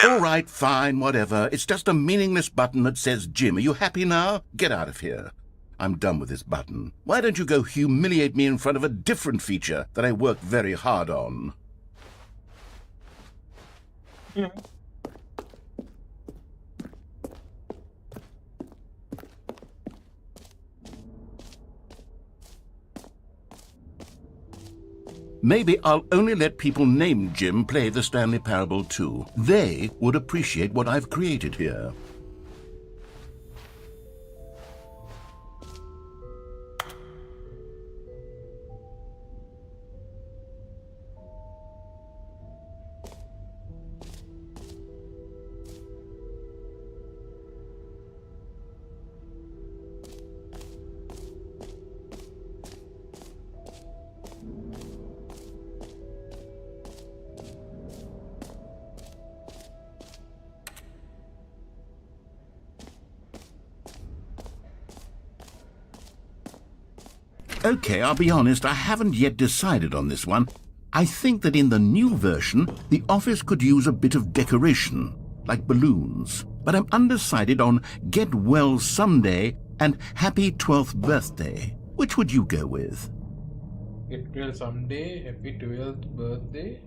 All right, fine, whatever. It's just a meaningless button that says Jim. Are you happy now? Get out of here. I'm done with this button. Why don't you go humiliate me in front of a different feature that I worked very hard on? Yeah. Maybe I'll only let people named Jim play the Stanley Parable 2. They would appreciate what I've created here. Okay, I'll be honest, I haven't yet decided on this one. I think that in the new version, the office could use a bit of decoration, like balloons. But I'm undecided on Get Well Someday and Happy 12th Birthday. Which would you go with? Get well someday. Happy 12th birthday.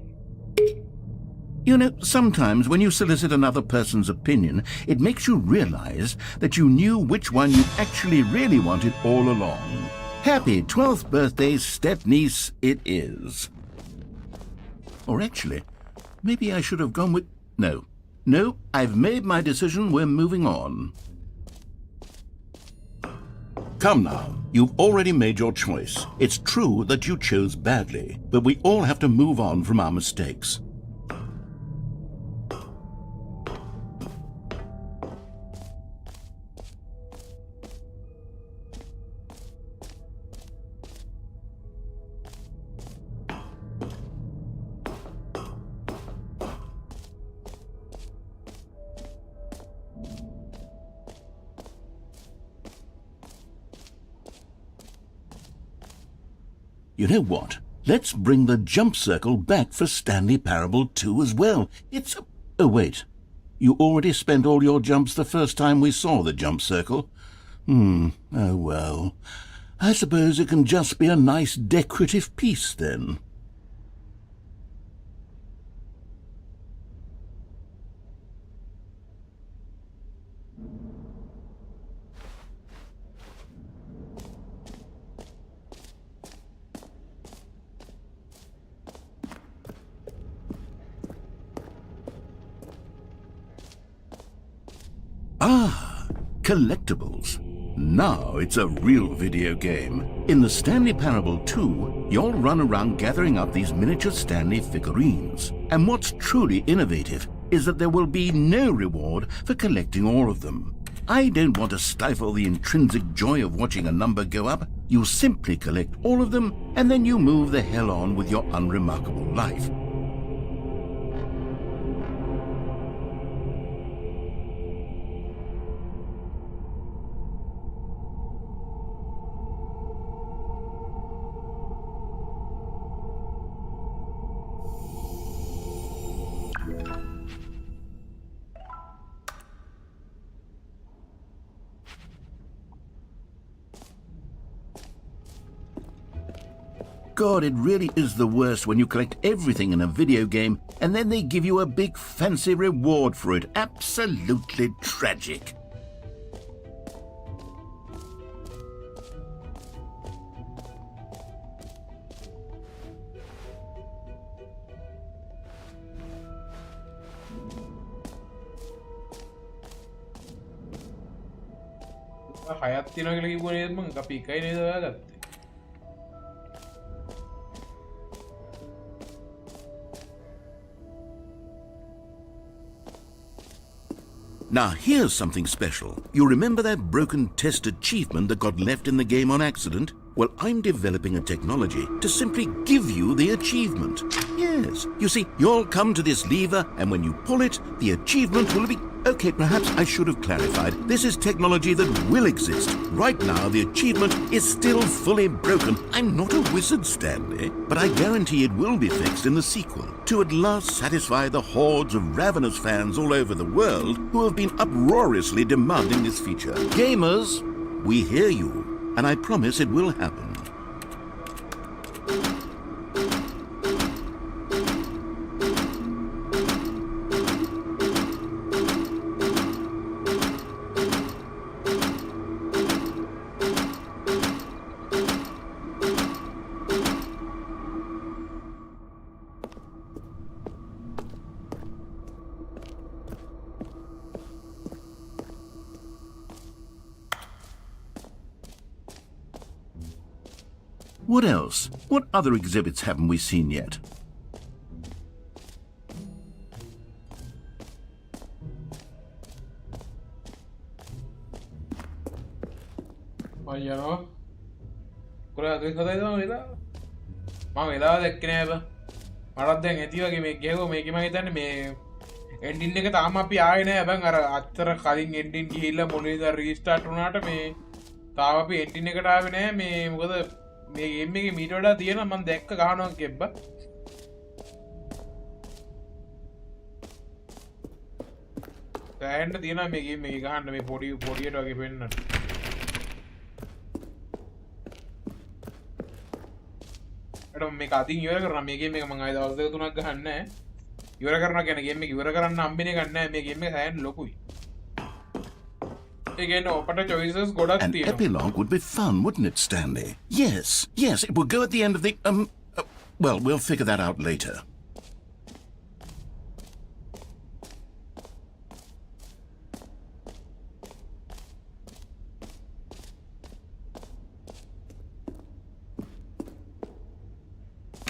You know, sometimes when you solicit another person's opinion, it makes you realize that you knew which one you actually really wanted all along. Happy 12th birthday, step-niece, it is. Or actually, maybe I should have gone with... No, I've made my decision, we're moving on. Come now, you've already made your choice. It's true that you chose badly, but we all have to move on from our mistakes. You know what? Let's bring the jump circle back for Stanley Parable 2 as well. It's a... Oh, wait. You already spent all your jumps the first time we saw the jump circle? Oh, well. I suppose it can just be a nice decorative piece, then. collectibles. Now it's a real video game. In the Stanley Parable 2, you'll run around gathering up these miniature Stanley figurines. And what's truly innovative is that there will be no reward for collecting all of them. I don't want to stifle the intrinsic joy of watching a number go up. You simply collect all of them, and then you move the hell on with your unremarkable life. God, it really is the worst when you collect everything in a video game and then they give you a big fancy reward for it. Absolutely tragic. හයත් තියෙනවා කියලා කිව්වනේ නේද මං අපි එකයි නේද ඔයාගත්තේ Now, here's something special. You remember that broken test achievement that got left in the game on accident? Well, I'm developing a technology to simply give you the achievement. Yes. You see, you'll come to this lever, and when you pull it, the achievement will be... Okay, perhaps I should have clarified. This is technology that will exist. Right now, the achievement is still fully broken. I'm not a wizard, Stanley, but I guarantee it will be fixed in the sequel to at last satisfy the hordes of ravenous fans all over the world who have been uproariously demanding this feature. Gamers, we hear you, and I promise it will happen. What else? What other exhibits haven't we seen yet? මයනවා කොලා අද කතායිද වෙලා මම වෙලාව දැක්කේ නෑ බා මටත් දැන් ඇති වගේ මේ ගෙහුව මේක මම හිතන්නේ මේ එන්ඩින් එක තාම අපි ආවේ නෑ බං අර අතර කලින් එන්ඩින් ගිහිල්ලා මොනේද රීස්ටාර්ට් වුණාට මේ තාම අපි එන්ඩින් එකට ආවේ නෑ මේ මොකද මේ ගේම් එකේ මීට වඩා තියෙනවා මම දැක්ක ගහනවා කෙබ්බ ගෑන්න තියෙනවා මේ ගේම් එකේ ගහන්න මේ පොඩියට වගේ වෙන්නට එතකොට මේක අදින් ඉවර කරනවා මේ ගේම් එක මම ආයෙ දවස් දෙක තුනක් ගහන්නේ නැහැ ඉවර කරනවා කියන්නේ ගේම් එක ඉවර කරන්න හම්බෙන්නේ ගන්න නැහැ මේ ගේම් එක හැයන් ලොකුයි An epilogue would be fun, wouldn't it, Stanley? Yes, it will go at the end of the... well, we'll figure that out later.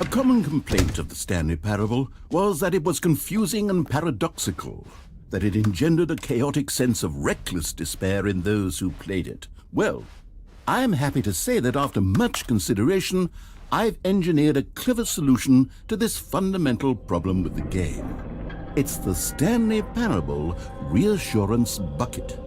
A common complaint of the Stanley Parable was that it was confusing and paradoxical, that it engendered a chaotic sense of reckless despair in those who played it. Well, I am happy to say that after much consideration, I've engineered a clever solution to this fundamental problem with the game. It's the Stanley Parable Reassurance Bucket.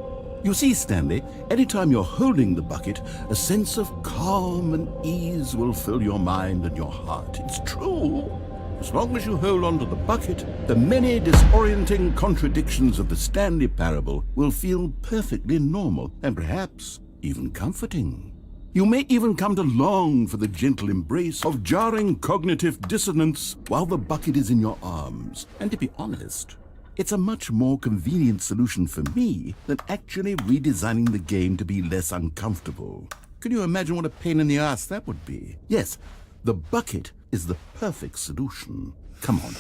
You see, Stanley, anytime you're holding the bucket, a sense of calm and ease will fill your mind and your heart. It's true. As long as you hold on to the bucket, the many disorienting contradictions of the Stanley Parable will feel perfectly normal and perhaps even comforting. You may even come to long for the gentle embrace of jarring cognitive dissonance while the bucket is in your arms. And to be honest, it's a much more convenient solution for me than actually redesigning the game to be less uncomfortable. Can you imagine what a pain in the ass that would be? Yes, the bucket is the perfect solution. Come on,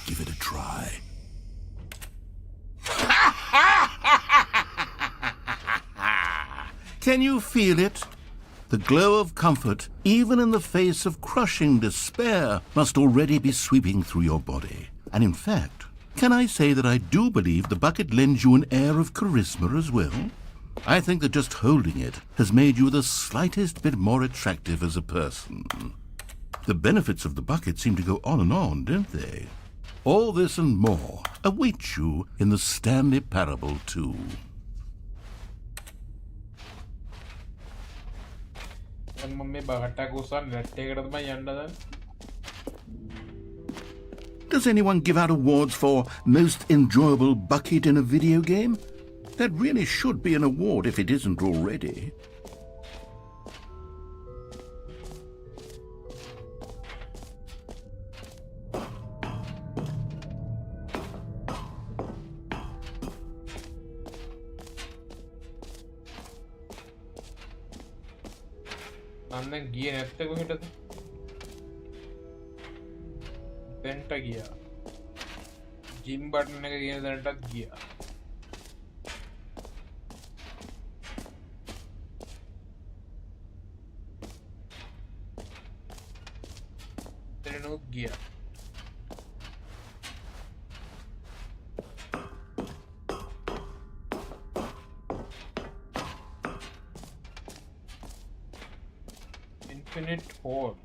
give it a try. Can you feel it? The glow of comfort, even in the face of crushing despair, must already be sweeping through your body. And in fact, can I say that I do believe the bucket lends you an air of charisma as well? I think that just holding it has made you the slightest bit more attractive as a person. The benefits of the bucket seem to go on, don't they? All this and more await you in the Stanley Parable too. Does anyone give out awards for most enjoyable bucket in a video game? That really should be an award if it isn't already. අන්න ගිය නැත්ත කොහෙටද දැන්ට ගියා gym button එක කියන දැනටත් ගියා දැනුත් ගියා infinite hole.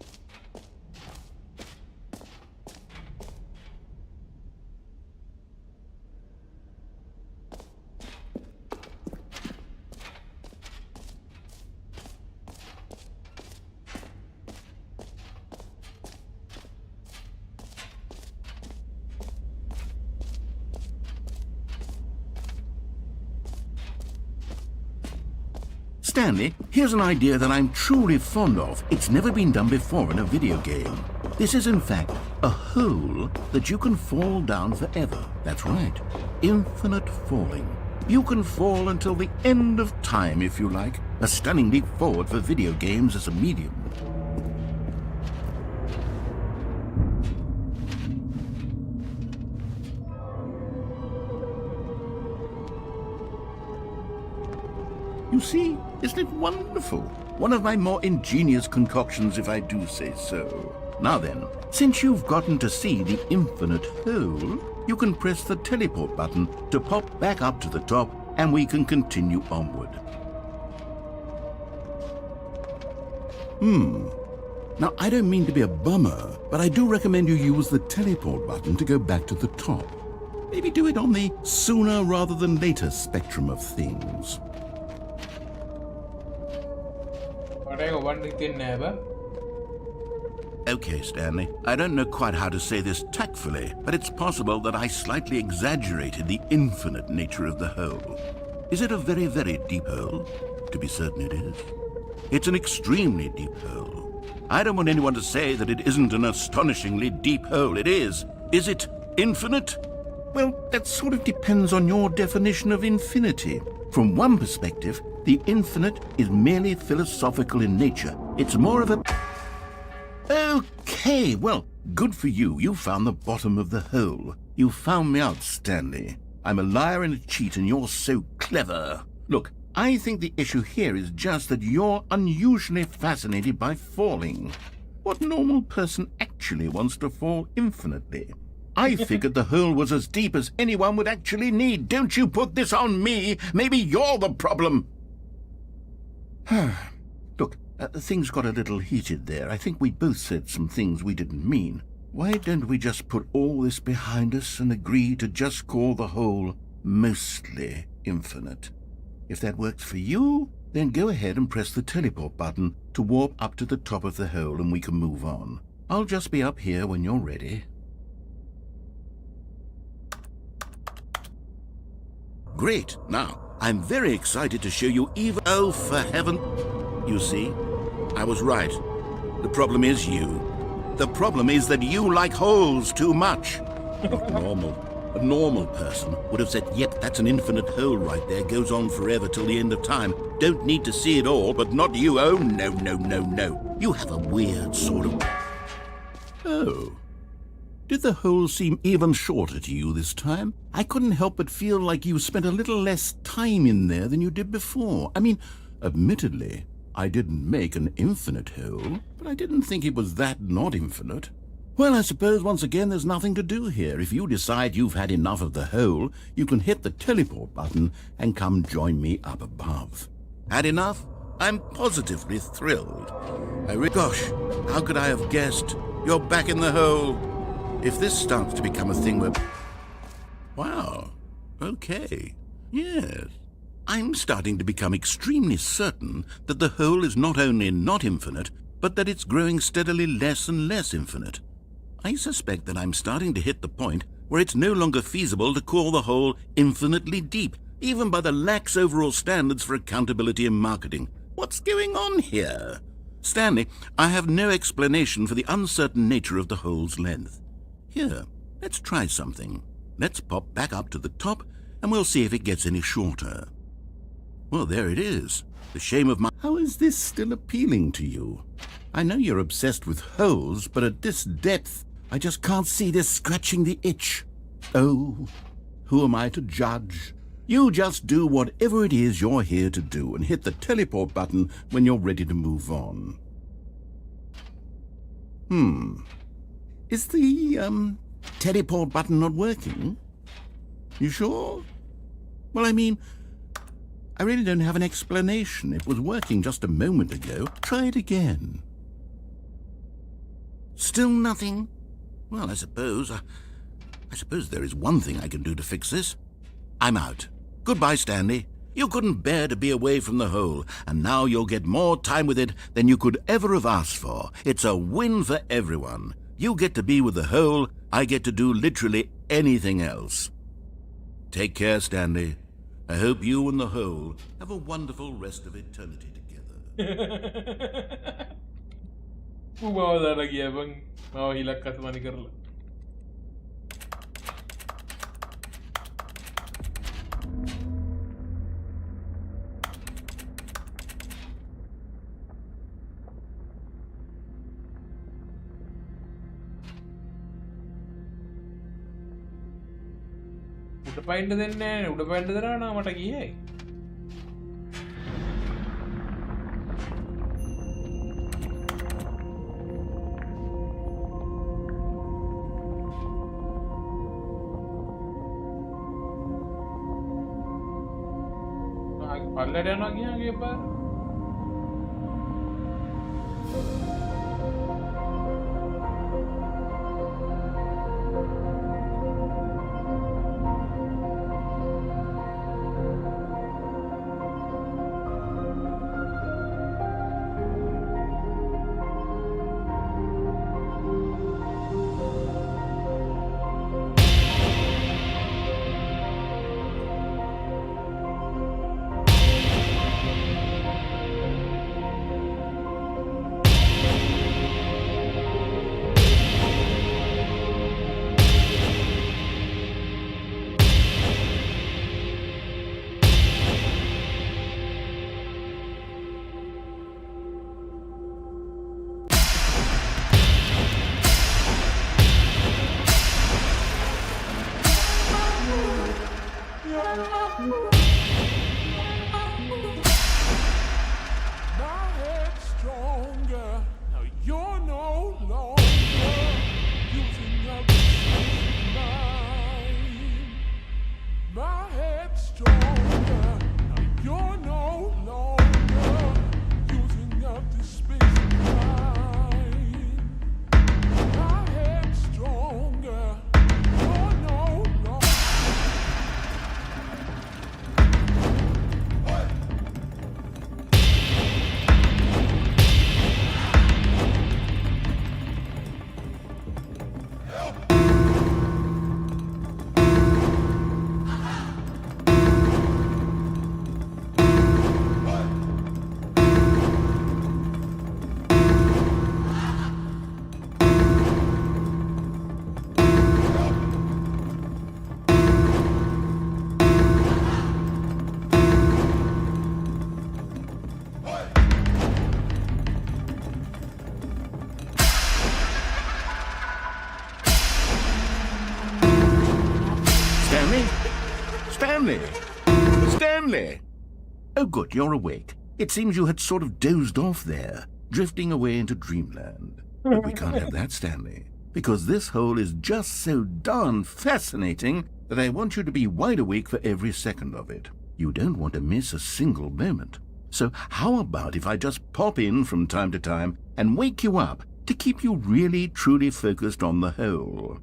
Stanley, here's an idea that I'm truly fond of. It's never been done before in a video game. This is in fact a hole that you can fall down forever. That's right. Infinite falling. You can fall until the end of time if you like. A stunning leap forward for video games as a medium. You see, isn't it wonderful? One of my more ingenious concoctions, if I do say so. Now then, since you've gotten to see the infinite hole, you can press the teleport button to pop back up to the top, and we can continue onward. Now, I don't mean to be a bummer, but I do recommend you use the teleport button to go back to the top. Maybe do it on the sooner rather than later spectrum of things. Okay, Stanley. I don't know quite how to say this tactfully, but it's possible that I slightly exaggerated the infinite nature of the hole. Is it a very, very deep hole? To be certain it is. It's an extremely deep hole. I don't want anyone to say that it isn't an astonishingly deep hole. It is. Is it infinite? Well, that sort of depends on your definition of infinity. From one perspective, the infinite is merely philosophical in nature. It's more of a... Okay, well, good for you. You found the bottom of the hole. You found me out, Stanley. I'm a liar and a cheat, and you're so clever. Look, I think the issue here is just that you're unusually fascinated by falling. What normal person actually wants to fall infinitely? I figured the hole was as deep as anyone would actually need. Don't you put this on me. Maybe you're the problem. Look, things got a little heated there. I think we both said some things we didn't mean. Why don't we just put all this behind us and agree to just call the hole mostly infinite? If that works for you, then go ahead and press the teleport button to warp up to the top of the hole and we can move on. I'll just be up here when you're ready. Great. Now, I'm very excited to show you even... Oh, for heaven... You see, I was right. The problem is you. The problem is that you like holes too much. Not normal. A normal person would have said, yep, that's an infinite hole right there. Goes on forever till the end of time. Don't need to see it all, but not you. Oh, no, no, no, no. You have a weird sort of... Oh. Did the hole seem even shorter to you this time? I couldn't help but feel like you spent a little less time in there than you did before. I mean, Admittedly, I didn't make an infinite hole, but I didn't think it was that not infinite. Well, I suppose once again there's nothing to do here. If you decide you've had enough of the hole, you can hit the teleport button and come join me up above. Had enough? I'm positively thrilled. Gosh, how could I have guessed? You're back in the hole. If this starts to become a thing where... Wow. Okay. Yes. I'm starting to become extremely certain that the hole is not only not infinite, but that it's growing steadily less and less infinite. I suspect that I'm starting to hit the point where it's no longer feasible to call the hole infinitely deep, even by the lax overall standards for accountability in marketing. What's going on here? Stanley, I have no explanation for the uncertain nature of the hole's length. Here, let's try something. Let's pop back up to the top, and we'll see if it gets any shorter. Well, there it is. The shame of my... How is this still appealing to you? I know you're obsessed with holes, but at this depth, I just can't see this scratching the itch. Oh, who am I to judge? You just do whatever it is you're here to do and hit the teleport button when you're ready to move on. Is the, teleport button not working? You sure? Well, I mean, I really don't have an explanation. It was working just a moment ago. Try it again. Still nothing? Well, I suppose there is one thing I can do to fix this. I'm out. Goodbye, Stanley. You couldn't bear to be away from the hole, and now you'll get more time with it than you could ever have asked for. It's a win for everyone. You get to be with the hole, I get to do literally anything else. Take care, Stanley. I hope you and the hole have a wonderful rest of eternity together. Bawa lagi abang. Bawa hilak kat mana kerla. උඩ පයින්ට දෙන්නේ නැහැ. උඩ පයින්ට දෙනවා නා මට ගියේ. පල්ලට යනවා ගියාගේ පාර. Stanley! Oh, good, you're awake. It seems you had sort of dozed off there, drifting away into dreamland. But we can't have that, Stanley, because this hole is just so darn fascinating that I want you to be wide awake for every second of it. You don't want to miss a single moment. So how about if I just pop in from time to time and wake you up to keep you really, truly focused on the hole?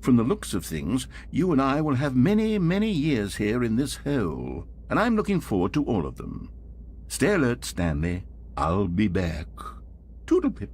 From the looks of things, you and I will have many, many years here in this hole, and I'm looking forward to all of them. Stay alert, Stanley. I'll be back. Toodlepip.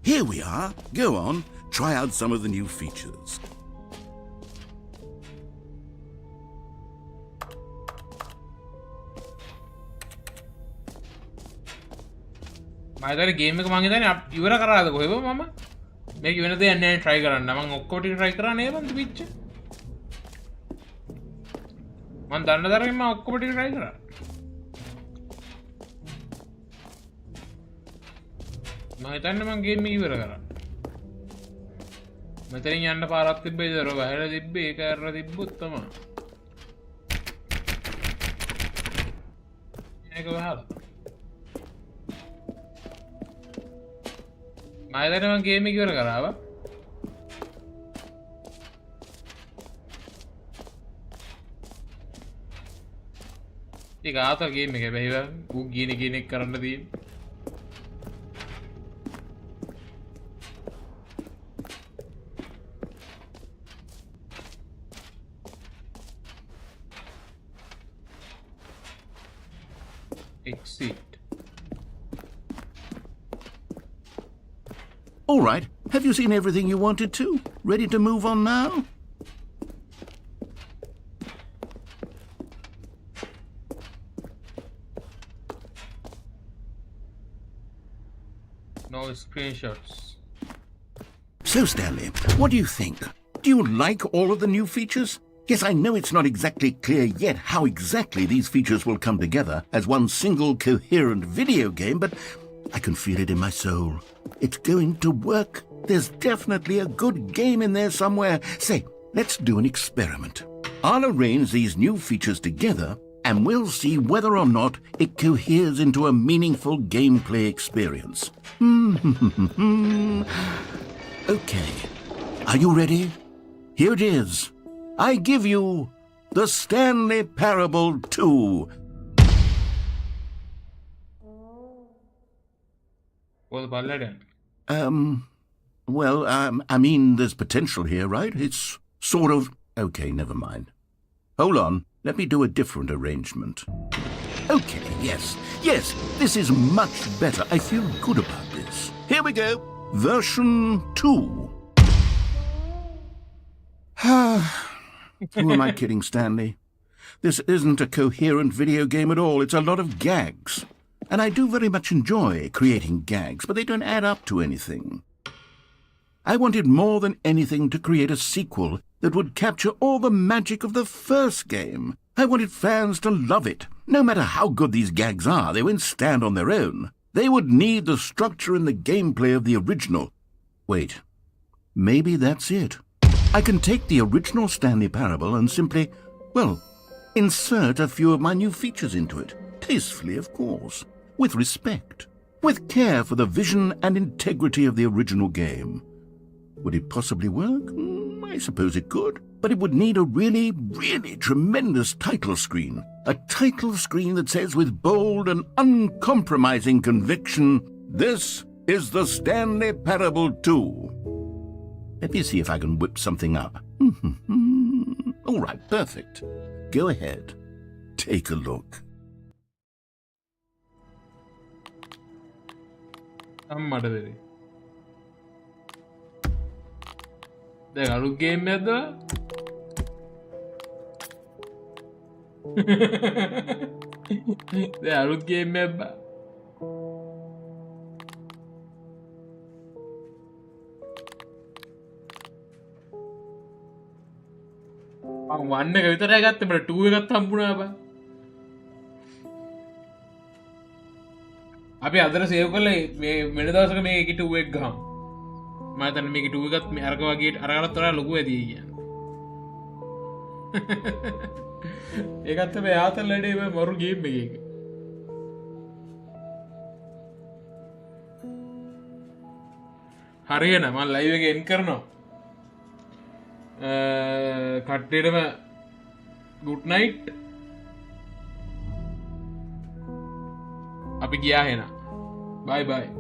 Here we are. Go on, try out some of the new features. මයිතර game එක මං හිතන්නේ ඉවර කරාද කොහෙව මම මේක වෙන දෙයක් නෑ try කරන්න මං ඔක්කොම ටික try කරා නේද මං තිබිච්ච මං දන්න තරමින් මං ඔක්කොම ටික try කරා මං හිතන්නේ මං ගේම් එක ඉවර කරා මෙතනින් යන්න පාරක් තිබ්බේ දර බහැලා තිබ්බේ ඒක අරලා තිබ්බොත් තමයි මේක වහලා මයිතර මං ගේම් එක ඉවර කරාව ඒක ආත ගේම් එක බැහිව ඌ ගින කෙනෙක් කරන්න තියෙන්නේ exit. All right, have you seen everything you wanted to? Ready to move on now? No screenshots. So, Stanley, what do you think? Do you like all of the new features? Yes, I know it's not exactly clear yet how exactly these features will come together as one single coherent video game, but I can feel it in my soul. It's going to work. There's definitely a good game in there somewhere. Say, let's do an experiment. I'll arrange these new features together and we'll see whether or not it coheres into a meaningful gameplay experience. Okay. Are you ready? Here it is. I give you the Stanley Parable 2. What about that? Well, I mean, there's potential here, right? It's sort of... Okay, never mind. Hold on. Let me do a different arrangement. Okay, yes, this is much better. I feel good about this. Here we go. Version 2. Who am I kidding, Stanley? This isn't a coherent video game at all. It's a lot of gags. And I do very much enjoy creating gags, but they don't add up to anything. I wanted more than anything to create a sequel that would capture all the magic of the first game. I wanted fans to love it. No matter how good these gags are, they won't stand on their own. They would need the structure and the gameplay of the original. Wait, maybe that's it. I can take the original Stanley Parable and simply, well, insert a few of my new features into it. Tastefully, of course. With respect. With care for the vision and integrity of the original game. Would it possibly work? I suppose it could. But it would need a really, really tremendous title screen. A title screen that says with bold and uncompromising conviction, "This is the Stanley Parable 2. Let me see if I can whip something up. All right, perfect. Go ahead. Take a look. අම්මට දෙවි දැන් අලුත් game එකක්ද දැන් අලුත් game එකක් වන්න එක විතර ගත්ත බට 2 එකත් හම්බුණා බා අපි අදර සේව් කළේ මේ වෙන දවසක මේ එකට 2 එක ගහමු මම හිතන්නේ මේක 2 එකත් මේ අරක වගේ අරකට තොරා ලොකු ඇදී කියන්නේ ඒකත් මේ ආතල් ලඩේ මේ මරු ගේම් එකක හරියන මම ලයිව් එක එන්ඩ් කරනවා කට්ටියටම good night අපි ගියා එහෙනම් bye bye